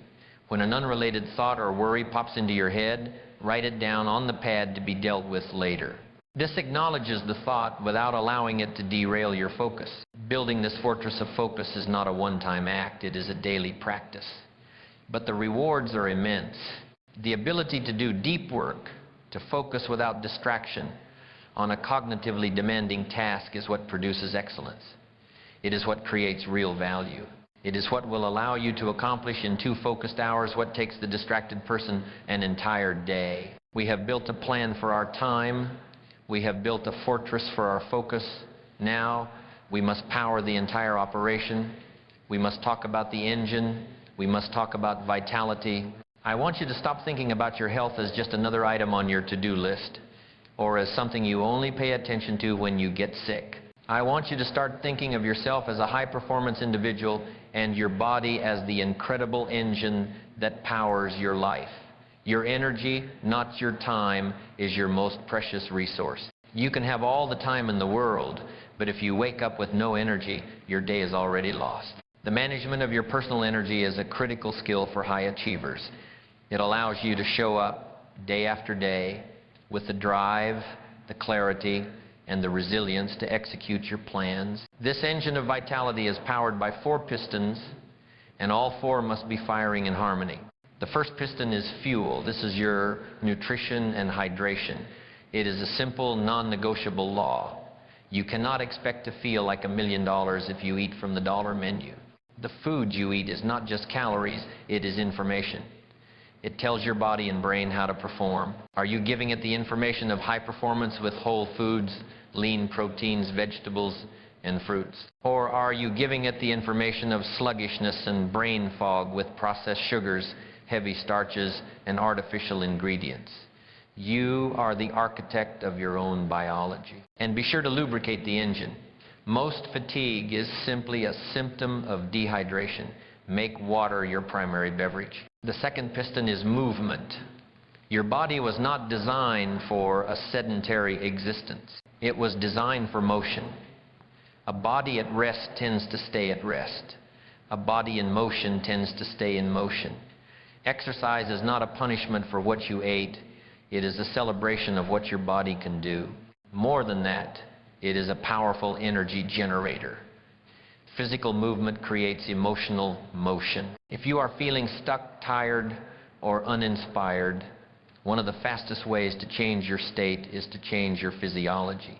[SPEAKER 1] When an unrelated thought or worry pops into your head, write it down on the pad to be dealt with later. This acknowledges the thought without allowing it to derail your focus. Building this fortress of focus is not a one-time act, it is a daily practice. But the rewards are immense. The ability to do deep work, to focus without distraction on a cognitively demanding task is what produces excellence. It is what creates real value. It is what will allow you to accomplish in 2 focused hours what takes the distracted person an entire day. We have built a plan for our time. We have built a fortress for our focus. Now, we must power the entire operation. We must talk about the engine. We must talk about vitality. I want you to stop thinking about your health as just another item on your to-do list, or as something you only pay attention to when you get sick. I want you to start thinking of yourself as a high-performance individual and your body as the incredible engine that powers your life. Your energy, not your time, is your most precious resource. You can have all the time in the world, but if you wake up with no energy, your day is already lost. The management of your personal energy is a critical skill for high achievers. It allows you to show up day after day with the drive, the clarity, and the resilience to execute your plans. This engine of vitality is powered by 4 pistons, and all 4 must be firing in harmony. The first piston is fuel. This is your nutrition and hydration. It is a simple, non-negotiable law. You cannot expect to feel like $1 million if you eat from the dollar menu. The food you eat is not just calories, it is information. It tells your body and brain how to perform. Are you giving it the information of high performance with whole foods, lean proteins, vegetables, and fruits? Or are you giving it the information of sluggishness and brain fog with processed sugars, heavy starches, and artificial ingredients. You are the architect of your own biology. And be sure to lubricate the engine. Most fatigue is simply a symptom of dehydration. Make water your primary beverage. The second piston is movement. Your body was not designed for a sedentary existence. It was designed for motion. A body at rest tends to stay at rest. A body in motion tends to stay in motion. Exercise is not a punishment for what you ate. It is a celebration of what your body can do. More than that, it is a powerful energy generator. Physical movement creates emotional motion. If you are feeling stuck, tired, or uninspired, one of the fastest ways to change your state is to change your physiology.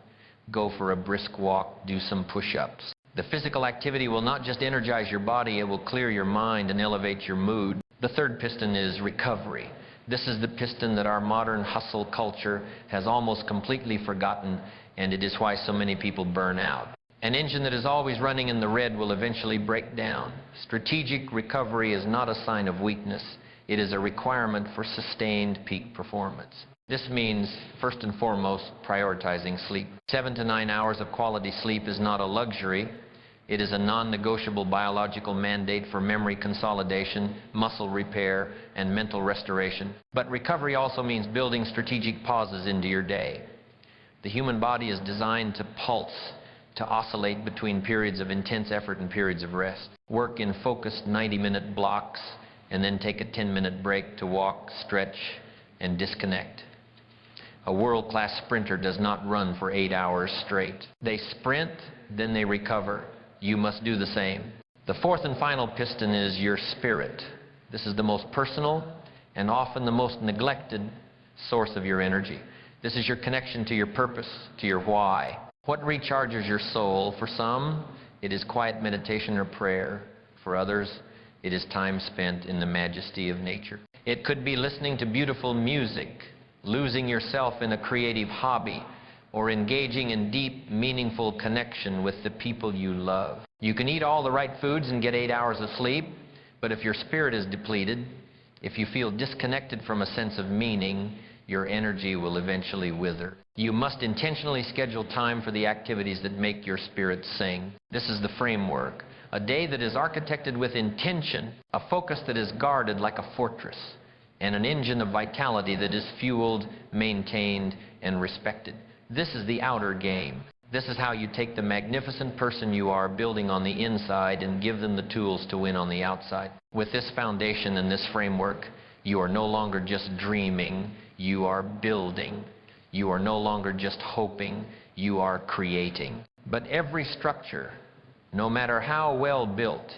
[SPEAKER 1] Go for a brisk walk, do some push-ups. The physical activity will not just energize your body, it will clear your mind and elevate your mood. The third piston is recovery. This is the piston that our modern hustle culture has almost completely forgotten, and it is why so many people burn out. An engine that is always running in the red will eventually break down. Strategic recovery is not a sign of weakness. It is a requirement for sustained peak performance. This means, first and foremost, prioritizing sleep. 7 to 9 hours of quality sleep is not a luxury. It is a non-negotiable biological mandate for memory consolidation, muscle repair, and mental restoration. But recovery also means building strategic pauses into your day. The human body is designed to pulse, to oscillate between periods of intense effort and periods of rest. Work in focused 90-minute blocks, and then take a 10-minute break to walk, stretch, and disconnect. A world-class sprinter does not run for 8 hours straight. They sprint, then they recover. You must do the same. The fourth and final piston is your spirit. This is the most personal and often the most neglected source of your energy. This is your connection to your purpose, to your why. What recharges your soul? For some, it is quiet meditation or prayer. For others, it is time spent in the majesty of nature. It could be listening to beautiful music, losing yourself in a creative hobby, or engaging in deep, meaningful connection with the people you love. You can eat all the right foods and get 8 hours of sleep, but if your spirit is depleted, if you feel disconnected from a sense of meaning, your energy will eventually wither. You must intentionally schedule time for the activities that make your spirit sing. This is the framework. A day that is architected with intention, a focus that is guarded like a fortress, and an engine of vitality that is fueled, maintained, and respected. This is the outer game. This is how you take the magnificent person you are building on the inside and give them the tools to win on the outside. With this foundation and this framework, you are no longer just dreaming, you are building. You are no longer just hoping, you are creating. But every structure, no matter how well built,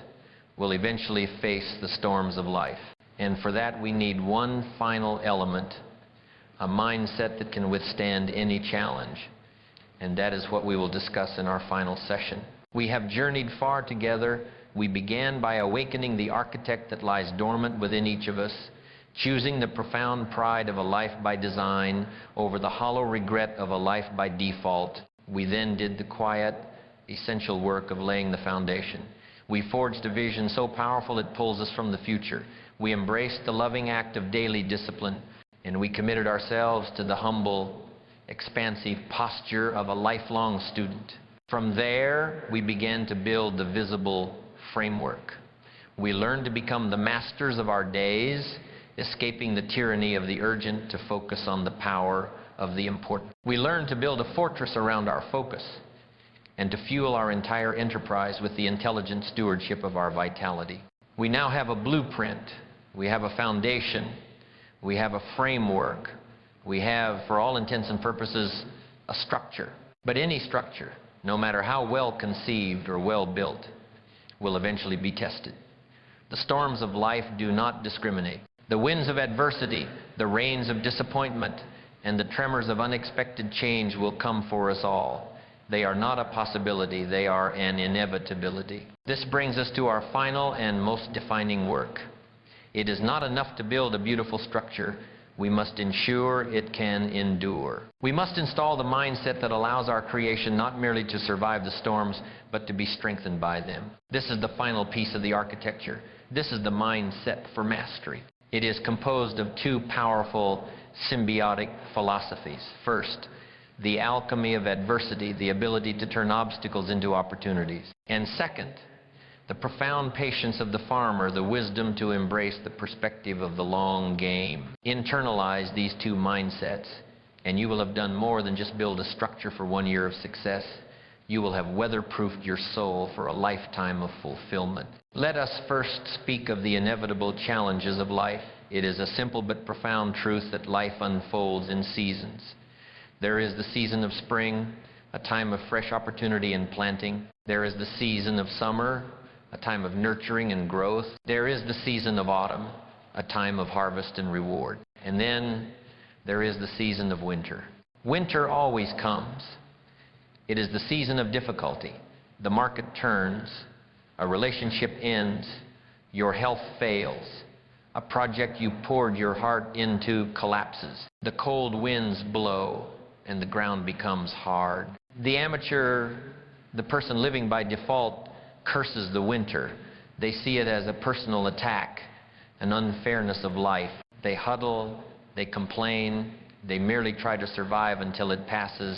[SPEAKER 1] will eventually face the storms of life. And for that we need one final element, a mindset that can withstand any challenge. And that is what we will discuss in our final session. We have journeyed far together. We began by awakening the architect that lies dormant within each of us, choosing the profound pride of a life by design over the hollow regret of a life by default. We then did the quiet, essential work of laying the foundation. We forged a vision so powerful it pulls us from the future. We embraced the loving act of daily discipline, and we committed ourselves to the humble, expansive posture of a lifelong student. From there, we began to build the visible framework. We learned to become the masters of our days, escaping the tyranny of the urgent to focus on the power of the important. We learned to build a fortress around our focus and to fuel our entire enterprise with the intelligent stewardship of our vitality. We now have a blueprint. We have a foundation. We have a framework. We have, for all intents and purposes, a structure. But any structure, no matter how well conceived or well built, will eventually be tested. The storms of life do not discriminate. The winds of adversity, the rains of disappointment, and the tremors of unexpected change will come for us all. They are not a possibility, they are an inevitability. This brings us to our final and most defining work. It is not enough to build a beautiful structure. We must ensure it can endure. We must install the mindset that allows our creation not merely to survive the storms, but to be strengthened by them. This is the final piece of the architecture. This is the mindset for mastery. It is composed of two powerful symbiotic philosophies. First, the alchemy of adversity, the ability to turn obstacles into opportunities. And second, the profound patience of the farmer, the wisdom to embrace the perspective of the long game. Internalize these two mindsets, and you will have done more than just build a structure for 1 year of success. You will have weatherproofed your soul for a lifetime of fulfillment. Let us first speak of the inevitable challenges of life. It is a simple but profound truth that life unfolds in seasons. There is the season of spring, a time of fresh opportunity and planting. There is the season of summer, a time of nurturing and growth. There is the season of autumn, a time of harvest and reward. And then there is the season of winter. Winter always comes. It is the season of difficulty. The market turns, a relationship ends, your health fails, a project you poured your heart into collapses. The cold winds blow and the ground becomes hard. The amateur, the person living by default, curses the winter. They see it as a personal attack, an unfairness of life. They huddle, they complain, they merely try to survive until it passes,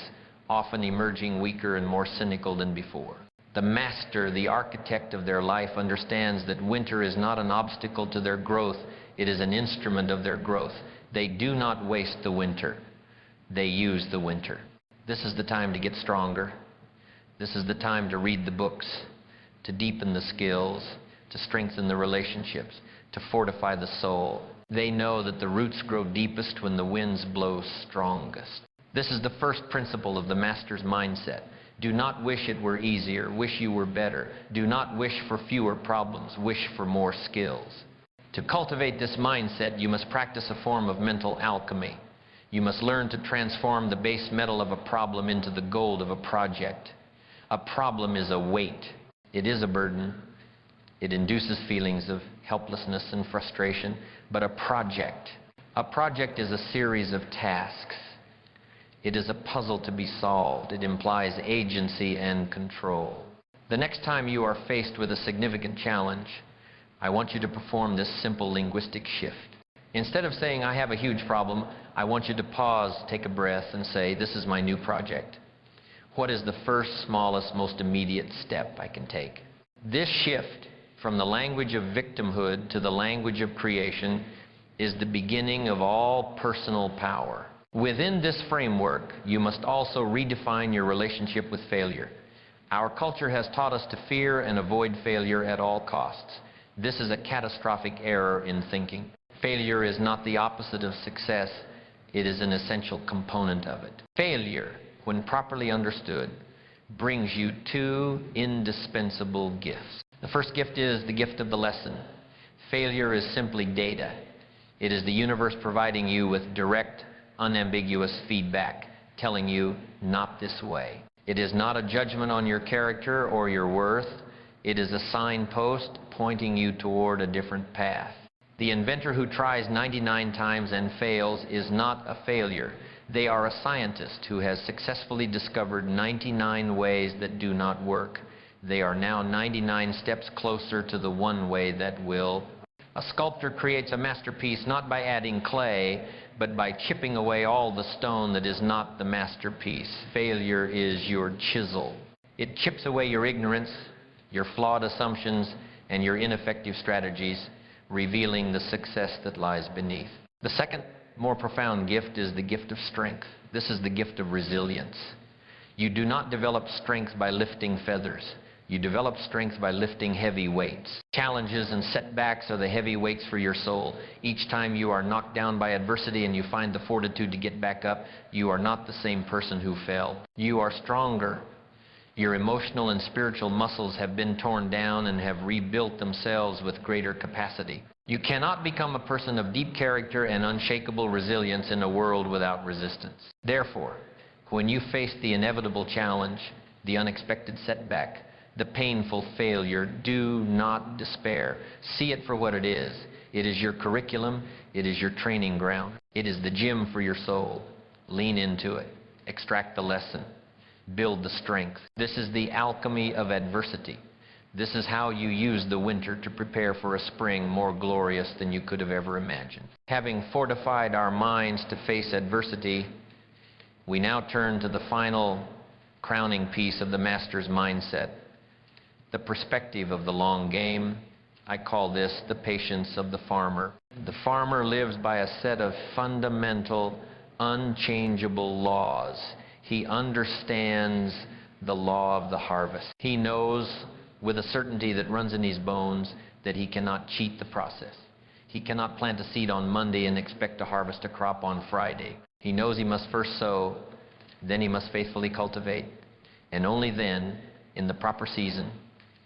[SPEAKER 1] often emerging weaker and more cynical than before. The master, the architect of their life, understands that winter is not an obstacle to their growth, it is an instrument of their growth. They do not waste the winter, they use the winter. This is the time to get stronger. This is the time to read the books, to deepen the skills, to strengthen the relationships, to fortify the soul. They know that the roots grow deepest when the winds blow strongest. This is the first principle of the master's mindset. Do not wish it were easier, wish you were better. Do not wish for fewer problems, wish for more skills. To cultivate this mindset, you must practice a form of mental alchemy. You must learn to transform the base metal of a problem into the gold of a project. A problem is a weight. It is a burden. It induces feelings of helplessness and frustration. But a project is a series of tasks. It is a puzzle to be solved. It implies agency and control. The next time you are faced with a significant challenge, I want you to perform this simple linguistic shift. Instead of saying, I have a huge problem, I want you to pause, take a breath, and say, this is my new project. What is the first, smallest, most immediate step I can take? This shift from the language of victimhood to the language of creation is the beginning of all personal power. Within this framework, you must also redefine your relationship with failure. Our culture has taught us to fear and avoid failure at all costs. This is a catastrophic error in thinking. Failure is not the opposite of success. It is an essential component of it. Failure, when properly understood, brings you two indispensable gifts. The first gift is the gift of the lesson. Failure is simply data. It is the universe providing you with direct, unambiguous feedback, telling you, not this way. It is not a judgment on your character or your worth. It is a signpost pointing you toward a different path. The inventor who tries 99 times and fails is not a failure. They are a scientist who has successfully discovered 99 ways that do not work. They are now 99 steps closer to the one way that will. A sculptor creates a masterpiece not by adding clay, but by chipping away all the stone that is not the masterpiece. Failure is your chisel. It chips away your ignorance, your flawed assumptions, and your ineffective strategies, revealing the success that lies beneath. The second, more profound gift is the gift of strength. This is the gift of resilience. You do not develop strength by lifting feathers. You develop strength by lifting heavy weights. Challenges and setbacks are the heavy weights for your soul. Each time you are knocked down by adversity and you find the fortitude to get back up, you are not the same person who fell. You are stronger. Your emotional and spiritual muscles have been torn down and have rebuilt themselves with greater capacity. You cannot become a person of deep character and unshakable resilience in a world without resistance. Therefore, when you face the inevitable challenge, the unexpected setback, the painful failure, do not despair. See it for what it is. It is your curriculum. It is your training ground. It is the gym for your soul. Lean into it. Extract the lesson. Build the strength. This is the alchemy of adversity. This is how you use the winter to prepare for a spring more glorious than you could have ever imagined. Having fortified our minds to face adversity, we now turn to the final crowning piece of the master's mindset, the perspective of the long game. I call this the patience of the farmer. The farmer lives by a set of fundamental, unchangeable laws. He understands the law of the harvest. He knows with a certainty that runs in his bones that he cannot cheat the process. He cannot plant a seed on Monday and expect to harvest a crop on Friday. He knows he must first sow, then he must faithfully cultivate, and only then, in the proper season,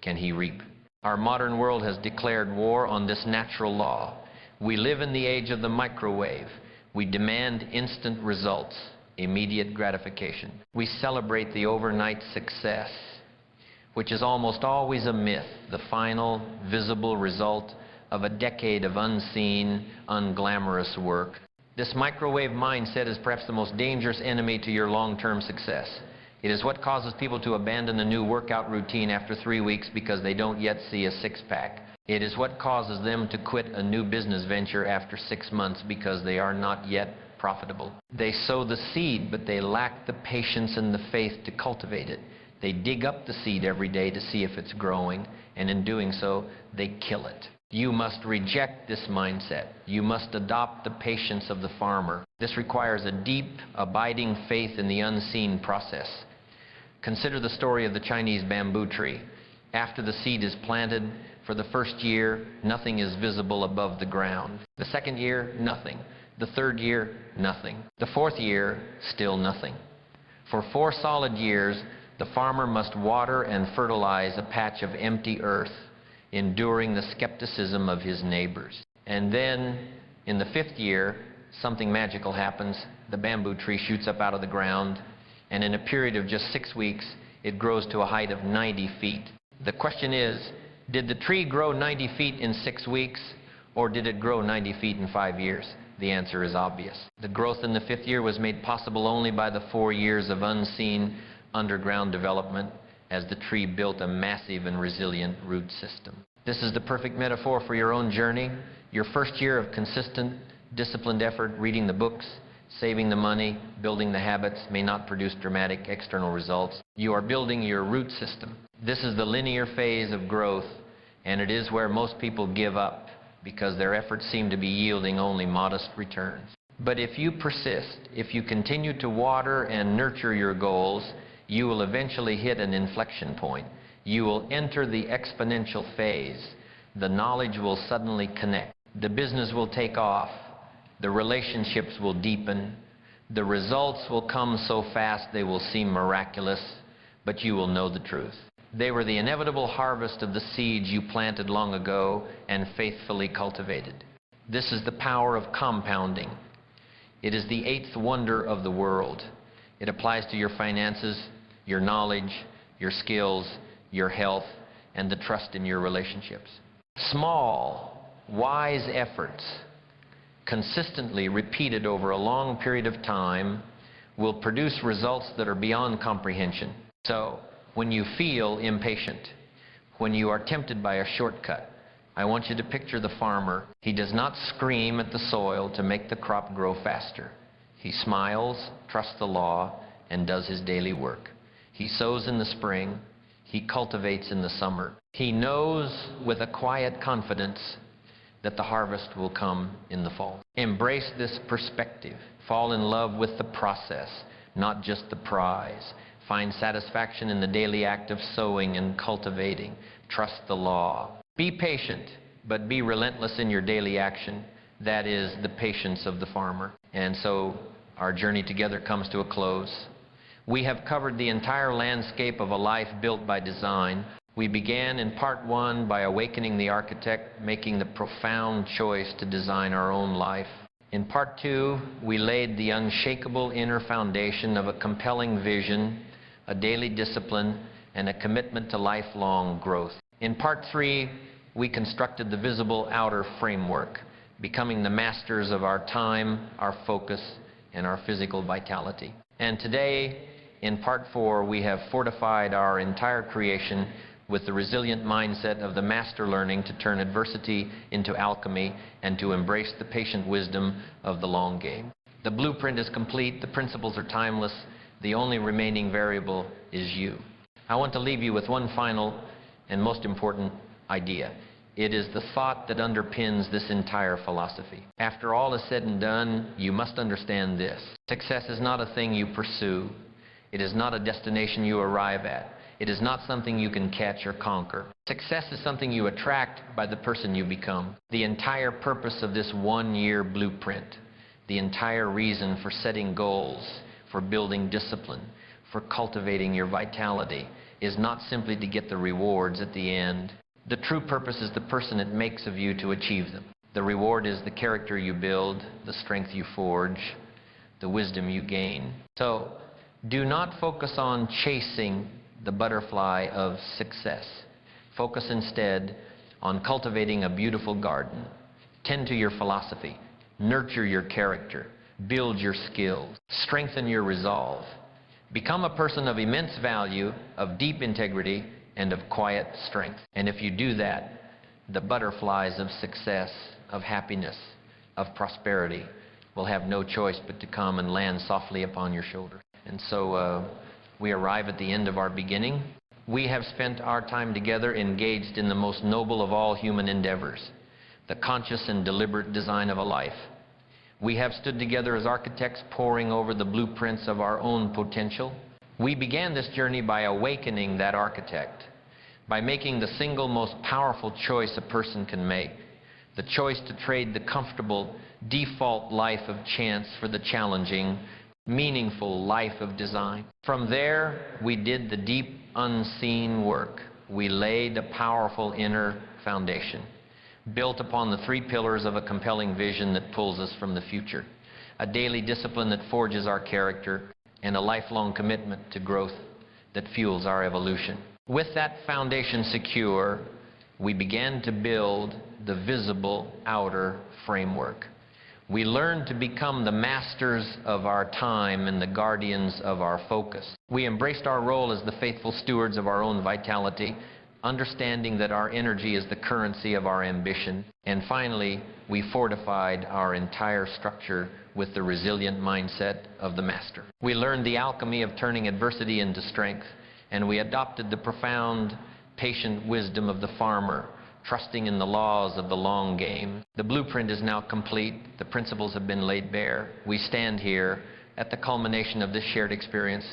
[SPEAKER 1] can he reap. Our modern world has declared war on this natural law. We live in the age of the microwave. We demand instant results, immediate gratification. We celebrate the overnight success, which is almost always a myth, the final, visible result of a decade of unseen, unglamorous work. This microwave mindset is perhaps the most dangerous enemy to your long-term success. It is what causes people to abandon a new workout routine after 3 weeks because they don't yet see a six-pack. It is what causes them to quit a new business venture after 6 months because they are not yet profitable. They sow the seed, but they lack the patience and the faith to cultivate it. They dig up the seed every day to see if it's growing, and in doing so, they kill it. You must reject this mindset. You must adopt the patience of the farmer. This requires a deep, abiding faith in the unseen process. Consider the story of the Chinese bamboo tree. After the seed is planted, for the first year, nothing is visible above the ground. The second year, nothing. The third year, nothing. The fourth year, still nothing. For 4 solid years, the farmer must water and fertilize a patch of empty earth, enduring the skepticism of his neighbors. And then, in the 5th year, something magical happens. The bamboo tree shoots up out of the ground, and in a period of just 6 weeks, it grows to a height of 90 feet. The question is, did the tree grow 90 feet in 6 weeks, or did it grow 90 feet in 5 years? The answer is obvious. The growth in the 5th year was made possible only by the 4 years of unseen underground development as the tree built a massive and resilient root system. This is the perfect metaphor for your own journey. Your first year of consistent, disciplined effort, reading the books, saving the money, building the habits, may not produce dramatic external results. You are building your root system. This is the linear phase of growth, and it is where most people give up because their efforts seem to be yielding only modest returns. But if you persist, if you continue to water and nurture your goals, you will eventually hit an inflection point. You will enter the exponential phase. The knowledge will suddenly connect. The business will take off. The relationships will deepen. The results will come so fast they will seem miraculous, but you will know the truth. They were the inevitable harvest of the seeds you planted long ago and faithfully cultivated. This is the power of compounding. It is the 8th wonder of the world. It applies to your finances, your knowledge, your skills, your health, and the trust in your relationships. Small, wise efforts, consistently repeated over a long period of time, will produce results that are beyond comprehension. So, when you feel impatient, when you are tempted by a shortcut, I want you to picture the farmer. He does not scream at the soil to make the crop grow faster. He smiles, trusts the law, and does his daily work. He sows in the spring. He cultivates in the summer. He knows with a quiet confidence that the harvest will come in the fall. Embrace this perspective. Fall in love with the process, not just the prize. Find satisfaction in the daily act of sowing and cultivating. Trust the law. Be patient, but be relentless in your daily action. That is the patience of the farmer. And so our journey together comes to a close. We have covered the entire landscape of a life built by design. We began in part 1 by awakening the architect, making the profound choice to design our own life. In part 2, we laid the unshakable inner foundation of a compelling vision, a daily discipline, and a commitment to lifelong growth. In part 3, we constructed the visible outer framework, becoming the masters of our time, our focus, and our physical vitality. And today, in part 4, we have fortified our entire creation with the resilient mindset of the master, learning to turn adversity into alchemy and to embrace the patient wisdom of the long game. The blueprint is complete, the principles are timeless, the only remaining variable is you. I want to leave you with one final and most important idea. It is the thought that underpins this entire philosophy. After all is said and done, you must understand this. Success is not a thing you pursue. It is not a destination you arrive at. It is not something you can catch or conquer. Success is something you attract by the person you become. The entire purpose of this one-year blueprint, the entire reason for setting goals, for building discipline, for cultivating your vitality, is not simply to get the rewards at the end. The true purpose is the person it makes of you to achieve them. The reward is the character you build, the strength you forge, the wisdom you gain. So, do not focus on chasing the butterfly of success. Focus instead on cultivating a beautiful garden. Tend to your philosophy. Nurture your character. Build your skills. Strengthen your resolve. Become a person of immense value, of deep integrity, and of quiet strength. And if you do that, the butterflies of success, of happiness, of prosperity will have no choice but to come and land softly upon your shoulder. And so we arrive at the end of our beginning. We have spent our time together engaged in the most noble of all human endeavors, the conscious and deliberate design of a life. We have stood together as architects poring over the blueprints of our own potential. We began this journey by awakening that architect, by making the single most powerful choice a person can make, the choice to trade the comfortable default life of chance for the challenging, meaningful life of design. From there, we did the deep, unseen work. We laid a powerful inner foundation, built upon the three pillars of a compelling vision that pulls us from the future, a daily discipline that forges our character, and a lifelong commitment to growth that fuels our evolution. With that foundation secure, we began to build the visible outer framework. We learned to become the masters of our time and the guardians of our focus. We embraced our role as the faithful stewards of our own vitality, understanding that our energy is the currency of our ambition. And finally, we fortified our entire structure with the resilient mindset of the master. We learned the alchemy of turning adversity into strength, and we adopted the profound, patient wisdom of the farmer, trusting in the laws of the long game. The blueprint is now complete. The principles have been laid bare. We stand here at the culmination of this shared experience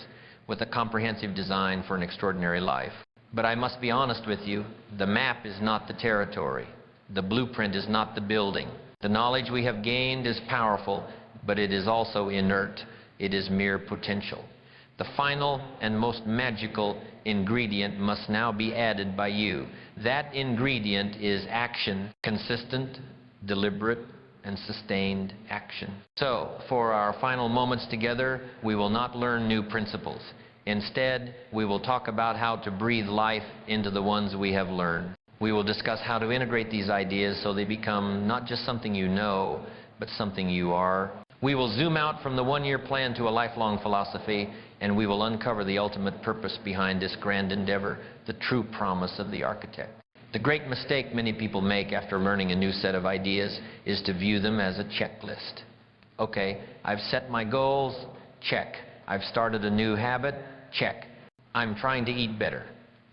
[SPEAKER 1] with a comprehensive design for an extraordinary life. But I must be honest with you, the map is not the territory. The blueprint is not the building. The knowledge we have gained is powerful, but it is also inert. It is mere potential. The final and most magical ingredient must now be added by you. That ingredient is action, consistent, deliberate, and sustained action. So, for our final moments together, we will not learn new principles. Instead, we will talk about how to breathe life into the ones we have learned. We will discuss how to integrate these ideas so they become not just something you know, but something you are. We will zoom out from the one-year plan to a lifelong philosophy, and we will uncover the ultimate purpose behind this grand endeavor, the true promise of the architect. The great mistake many people make after learning a new set of ideas is to view them as a checklist. Okay, I've set my goals, check. I've started a new habit, check. I'm trying to eat better,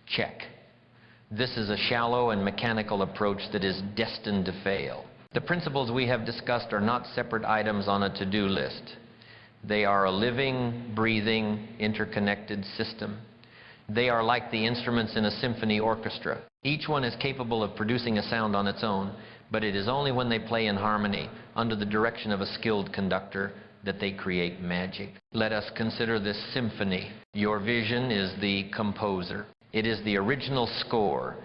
[SPEAKER 1] check. This is a shallow and mechanical approach that is destined to fail. The principles we have discussed are not separate items on a to-do list. They are a living, breathing, interconnected system. They are like the instruments in a symphony orchestra. Each one is capable of producing a sound on its own, but it is only when they play in harmony, under the direction of a skilled conductor, that they create magic. Let us consider this symphony. Your vision is the composer. It is the original score,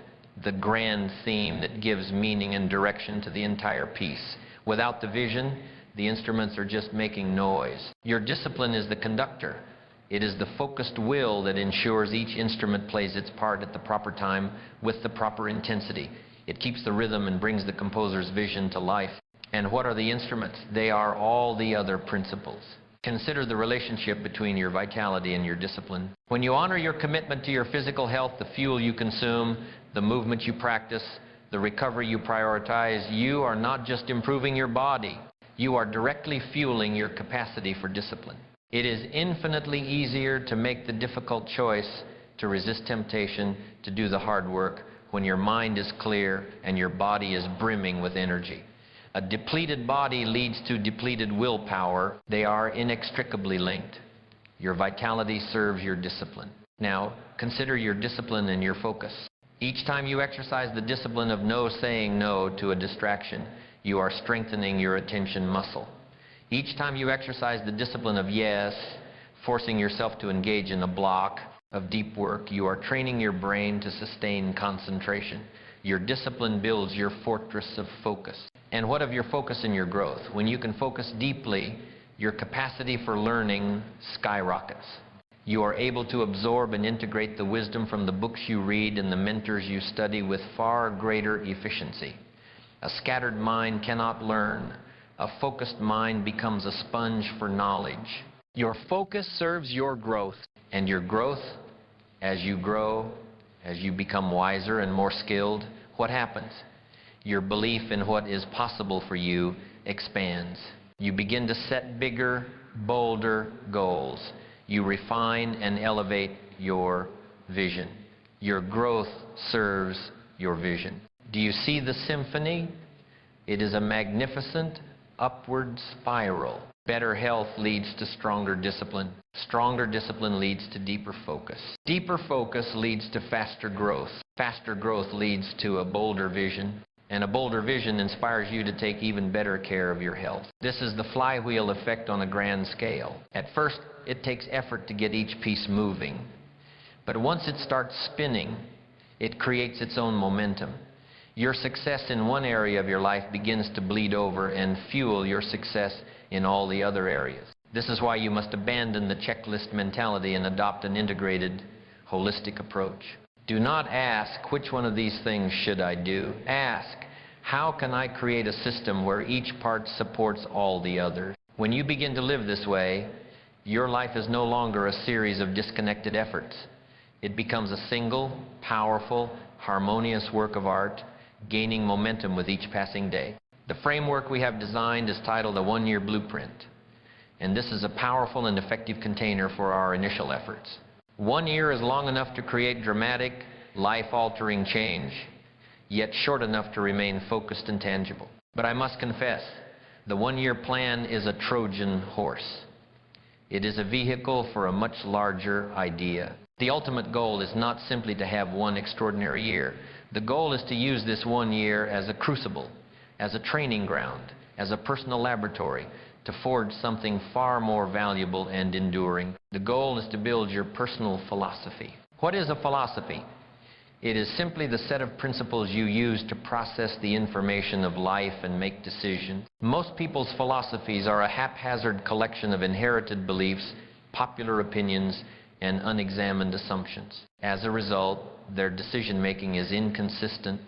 [SPEAKER 1] the grand theme that gives meaning and direction to the entire piece. Without the vision, the instruments are just making noise. Your discipline is the conductor. It is the focused will that ensures each instrument plays its part at the proper time with the proper intensity. It keeps the rhythm and brings the composer's vision to life. And what are the instruments? They are all the other principles. Consider the relationship between your vitality and your discipline. When you honor your commitment to your physical health, the fuel you consume, the movement you practice, the recovery you prioritize, you are not just improving your body, you are directly fueling your capacity for discipline. It is infinitely easier to make the difficult choice to resist temptation, to do the hard work, when your mind is clear and your body is brimming with energy. A depleted body leads to depleted willpower. They are inextricably linked. Your vitality serves your discipline. Now, consider your discipline and your focus. Each time you exercise the discipline of saying no to a distraction, you are strengthening your attention muscle. Each time you exercise the discipline of yes, forcing yourself to engage in a block of deep work, you are training your brain to sustain concentration. Your discipline builds your fortress of focus. And what of your focus and your growth? When you can focus deeply, your capacity for learning skyrockets. You are able to absorb and integrate the wisdom from the books you read and the mentors you study with far greater efficiency. A scattered mind cannot learn. A focused mind becomes a sponge for knowledge.
[SPEAKER 2] Your focus serves your growth.
[SPEAKER 1] And your growth, as you grow, as you become wiser and more skilled, what happens? Your belief in what is possible for you expands. You begin to set bigger, bolder goals. You refine and elevate your vision. Your growth serves your vision. Do you see the symphony? It is a magnificent upward spiral. Better health leads to stronger discipline. Stronger discipline leads to deeper focus. Deeper focus leads to faster growth. Faster growth leads to a bolder vision. And a bolder vision inspires you to take even better care of your health. This is the flywheel effect on a grand scale. At first, it takes effort to get each piece moving. But once it starts spinning, it creates its own momentum. Your success in one area of your life begins to bleed over and fuel your success in all the other areas. This is why you must abandon the checklist mentality and adopt an integrated, holistic approach. Do not ask, which one of these things should I do? Ask, how can I create a system where each part supports all the others? When you begin to live this way, your life is no longer a series of disconnected efforts. It becomes a single, powerful, harmonious work of art, gaining momentum with each passing day. The framework we have designed is titled a one-year blueprint, and this is a powerful and effective container for our initial efforts. 1 year is long enough to create dramatic, life-altering change, yet short enough to remain focused and tangible. But I must confess, the one-year plan is a Trojan horse. It is a vehicle for a much larger idea. The ultimate goal is not simply to have one extraordinary year. The goal is to use this 1 year as a crucible, as a training ground, as a personal laboratory, to forge something far more valuable and enduring. The goal is to build your personal philosophy. What is a philosophy? It is simply the set of principles you use to process the information of life and make decisions. Most people's philosophies are a haphazard collection of inherited beliefs, popular opinions, and unexamined assumptions. As a result, their decision-making is inconsistent,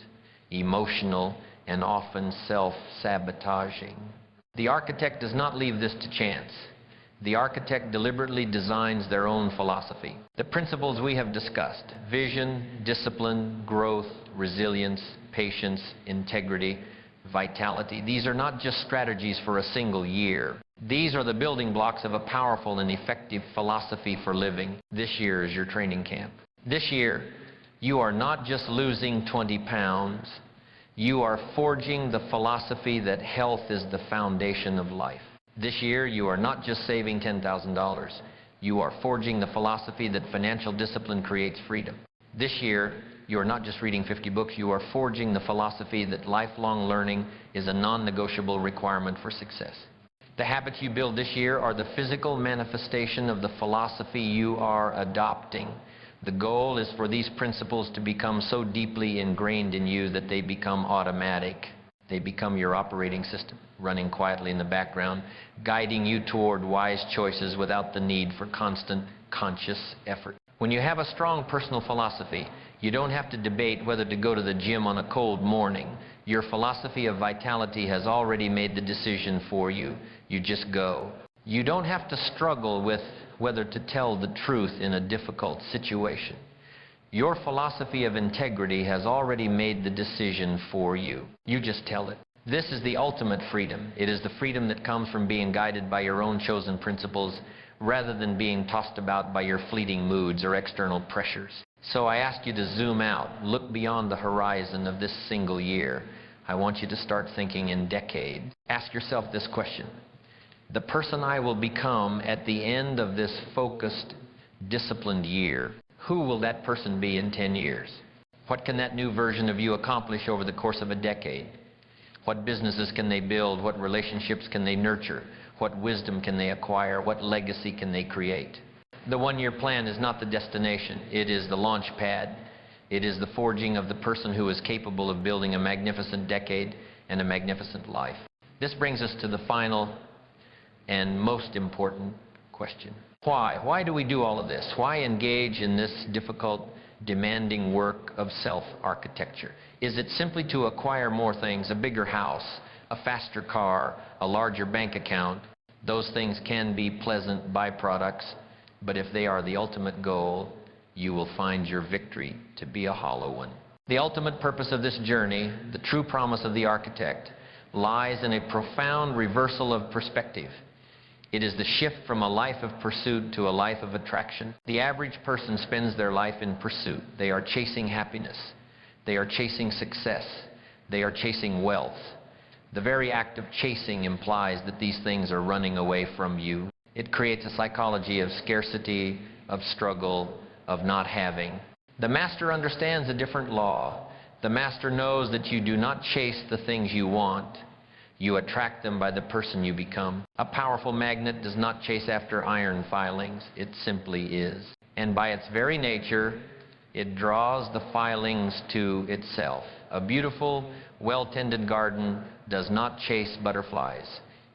[SPEAKER 1] emotional, and often self-sabotaging. The architect does not leave this to chance. The architect deliberately designs their own philosophy. The principles we have discussed, vision, discipline, growth, resilience, patience, integrity, vitality, these are not just strategies for a single year. These are the building blocks of a powerful and effective philosophy for living. This year is your training camp. This year, you are not just losing 20 pounds, you are forging the philosophy that health is the foundation of life. This year, you are not just saving $10,000. You are forging the philosophy that financial discipline creates freedom. This year, you are not just reading 50 books. You are forging the philosophy that lifelong learning is a non-negotiable requirement for success. The habits you build this year are the physical manifestation of the philosophy you are adopting. The goal is for these principles to become so deeply ingrained in you that they become automatic. They become your operating system, running quietly in the background, guiding you toward wise choices without the need for constant, conscious effort. When you have a strong personal philosophy, you don't have to debate whether to go to the gym on a cold morning. Your philosophy of vitality has already made the decision for you. You just go. You don't have to struggle with whether to tell the truth in a difficult situation. Your philosophy of integrity has already made the decision for you. You just tell it. This is the ultimate freedom. It is the freedom that comes from being guided by your own chosen principles rather than being tossed about by your fleeting moods or external pressures. So I ask you to zoom out, look beyond the horizon of this single year. I want you to start thinking in decades. Ask yourself this question: the person I will become at the end of this focused, disciplined year, who will that person be in 10 years? What can that new version of you accomplish over the course of a decade? What businesses can they build? What relationships can they nurture? What wisdom can they acquire? What legacy can they create? The one-year plan is not the destination. It is the launch pad. It is the forging of the person who is capable of building a magnificent decade and a magnificent life. This brings us to the final and most important question. Why? Why do we do all of this? Why engage in this difficult, demanding work of self-architecture? Is it simply to acquire more things, a bigger house, a faster car, a larger bank account? Those things can be pleasant byproducts, but if they are the ultimate goal, you will find your victory to be a hollow one. The ultimate purpose of this journey, the true promise of the architect, lies in a profound reversal of perspective. It is the shift from a life of pursuit to a life of attraction. The average person spends their life in pursuit. They are chasing happiness. They are chasing success. They are chasing wealth. The very act of chasing implies that these things are running away from you. It creates a psychology of scarcity, of struggle, of not having. The master understands a different law. The master knows that you do not chase the things you want. You attract them by the person you become. A powerful magnet does not chase after iron filings. It simply is. And by its very nature, it draws the filings to itself. A beautiful, well-tended garden does not chase butterflies.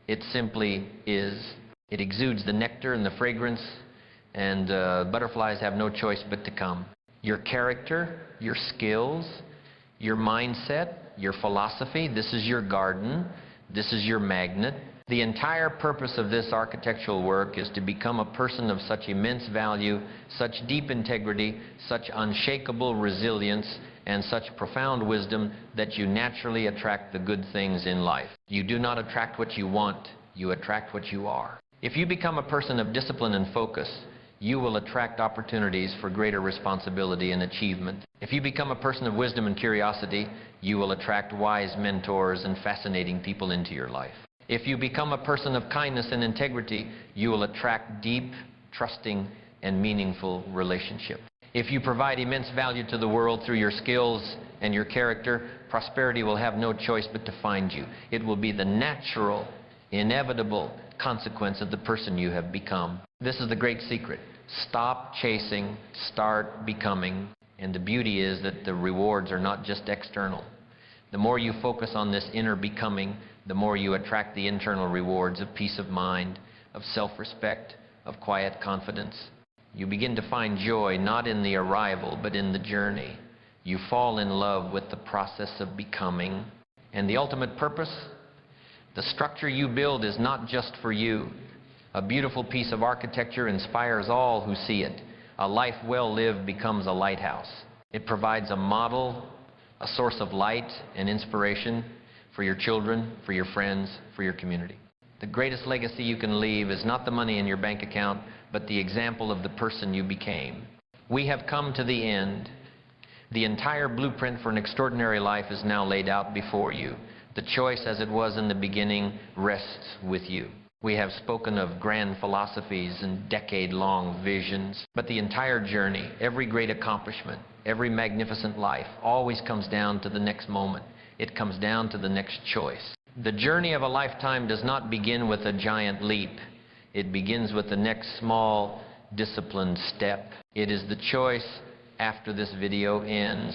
[SPEAKER 1] It simply is. It exudes the nectar and the fragrance, and butterflies have no choice but to come. Your character, your skills, your mindset, your philosophy, this is your garden. This is your magnet. The entire purpose of this architectural work is to become a person of such immense value, such deep integrity, such unshakable resilience, and such profound wisdom that you naturally attract the good things in life. You do not attract what you want, you attract what you are. If you become a person of discipline and focus, you will attract opportunities for greater responsibility and achievement. If you become a person of wisdom and curiosity, you will attract wise mentors and fascinating people into your life. If you become a person of kindness and integrity, you will attract deep, trusting, and meaningful relationships. If you provide immense value to the world through your skills and your character, prosperity will have no choice but to find you. It will be the natural, inevitable consequence of the person you have become. This is the great secret. Stop chasing, start becoming. And the beauty is that the rewards are not just external. The more you focus on this inner becoming, the more you attract the internal rewards of peace of mind, of self-respect, of quiet confidence. You begin to find joy not in the arrival, but in the journey. You fall in love with the process of becoming. And the ultimate purpose? The structure you build is not just for you. A beautiful piece of architecture inspires all who see it. A life well lived becomes a lighthouse. It provides a model, a source of light and inspiration for your children, for your friends, for your community. The greatest legacy you can leave is not the money in your bank account, but the example of the person you became. We have come to the end. The entire blueprint for an extraordinary life is now laid out before you. The choice, as it was in the beginning, rests with you. We have spoken of grand philosophies and decade-long visions, but the entire journey, every great accomplishment, every magnificent life, always comes down to the next moment. It comes down to the next choice. The journey of a lifetime does not begin with a giant leap. It begins with the next small, disciplined step. It is the choice, after this video ends,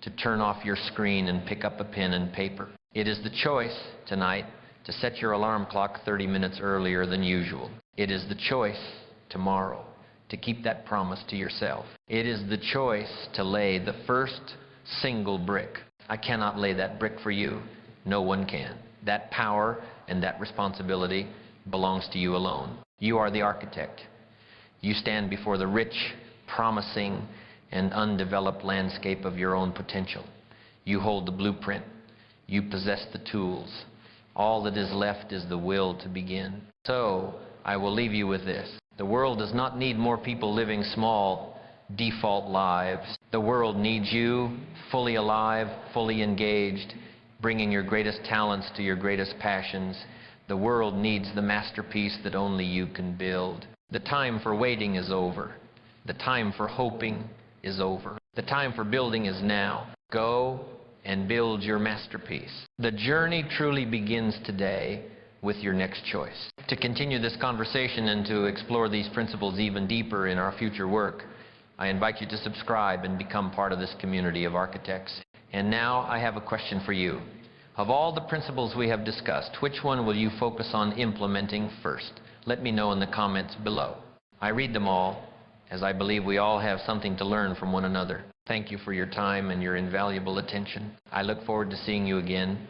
[SPEAKER 1] to turn off your screen and pick up a pen and paper. It is the choice tonight to set your alarm clock 30 minutes earlier than usual. It is the choice tomorrow to keep that promise to yourself. It is the choice to lay the first single brick. I cannot lay that brick for you. No one can. That power and that responsibility belongs to you alone. You are the architect. You stand before the rich, promising, and undeveloped landscape of your own potential. You hold the blueprint. You possess the tools. All that is left is the will to begin. So, I will leave you with this. The world does not need more people living small, default lives. The world needs you, fully alive, fully engaged, bringing your greatest talents to your greatest passions. The world needs the masterpiece that only you can build. The time for waiting is over. The time for hoping is over. The time for building is now. Go and build your masterpiece. The journey truly begins today with your next choice. To continue this conversation and to explore these principles even deeper in our future work, I invite you to subscribe and become part of this community of architects. And now I have a question for you. Of all the principles we have discussed, which one will you focus on implementing first? Let me know in the comments below. I read them all, as I believe we all have something to learn from one another. Thank you for your time and your invaluable attention. I look forward to seeing you again.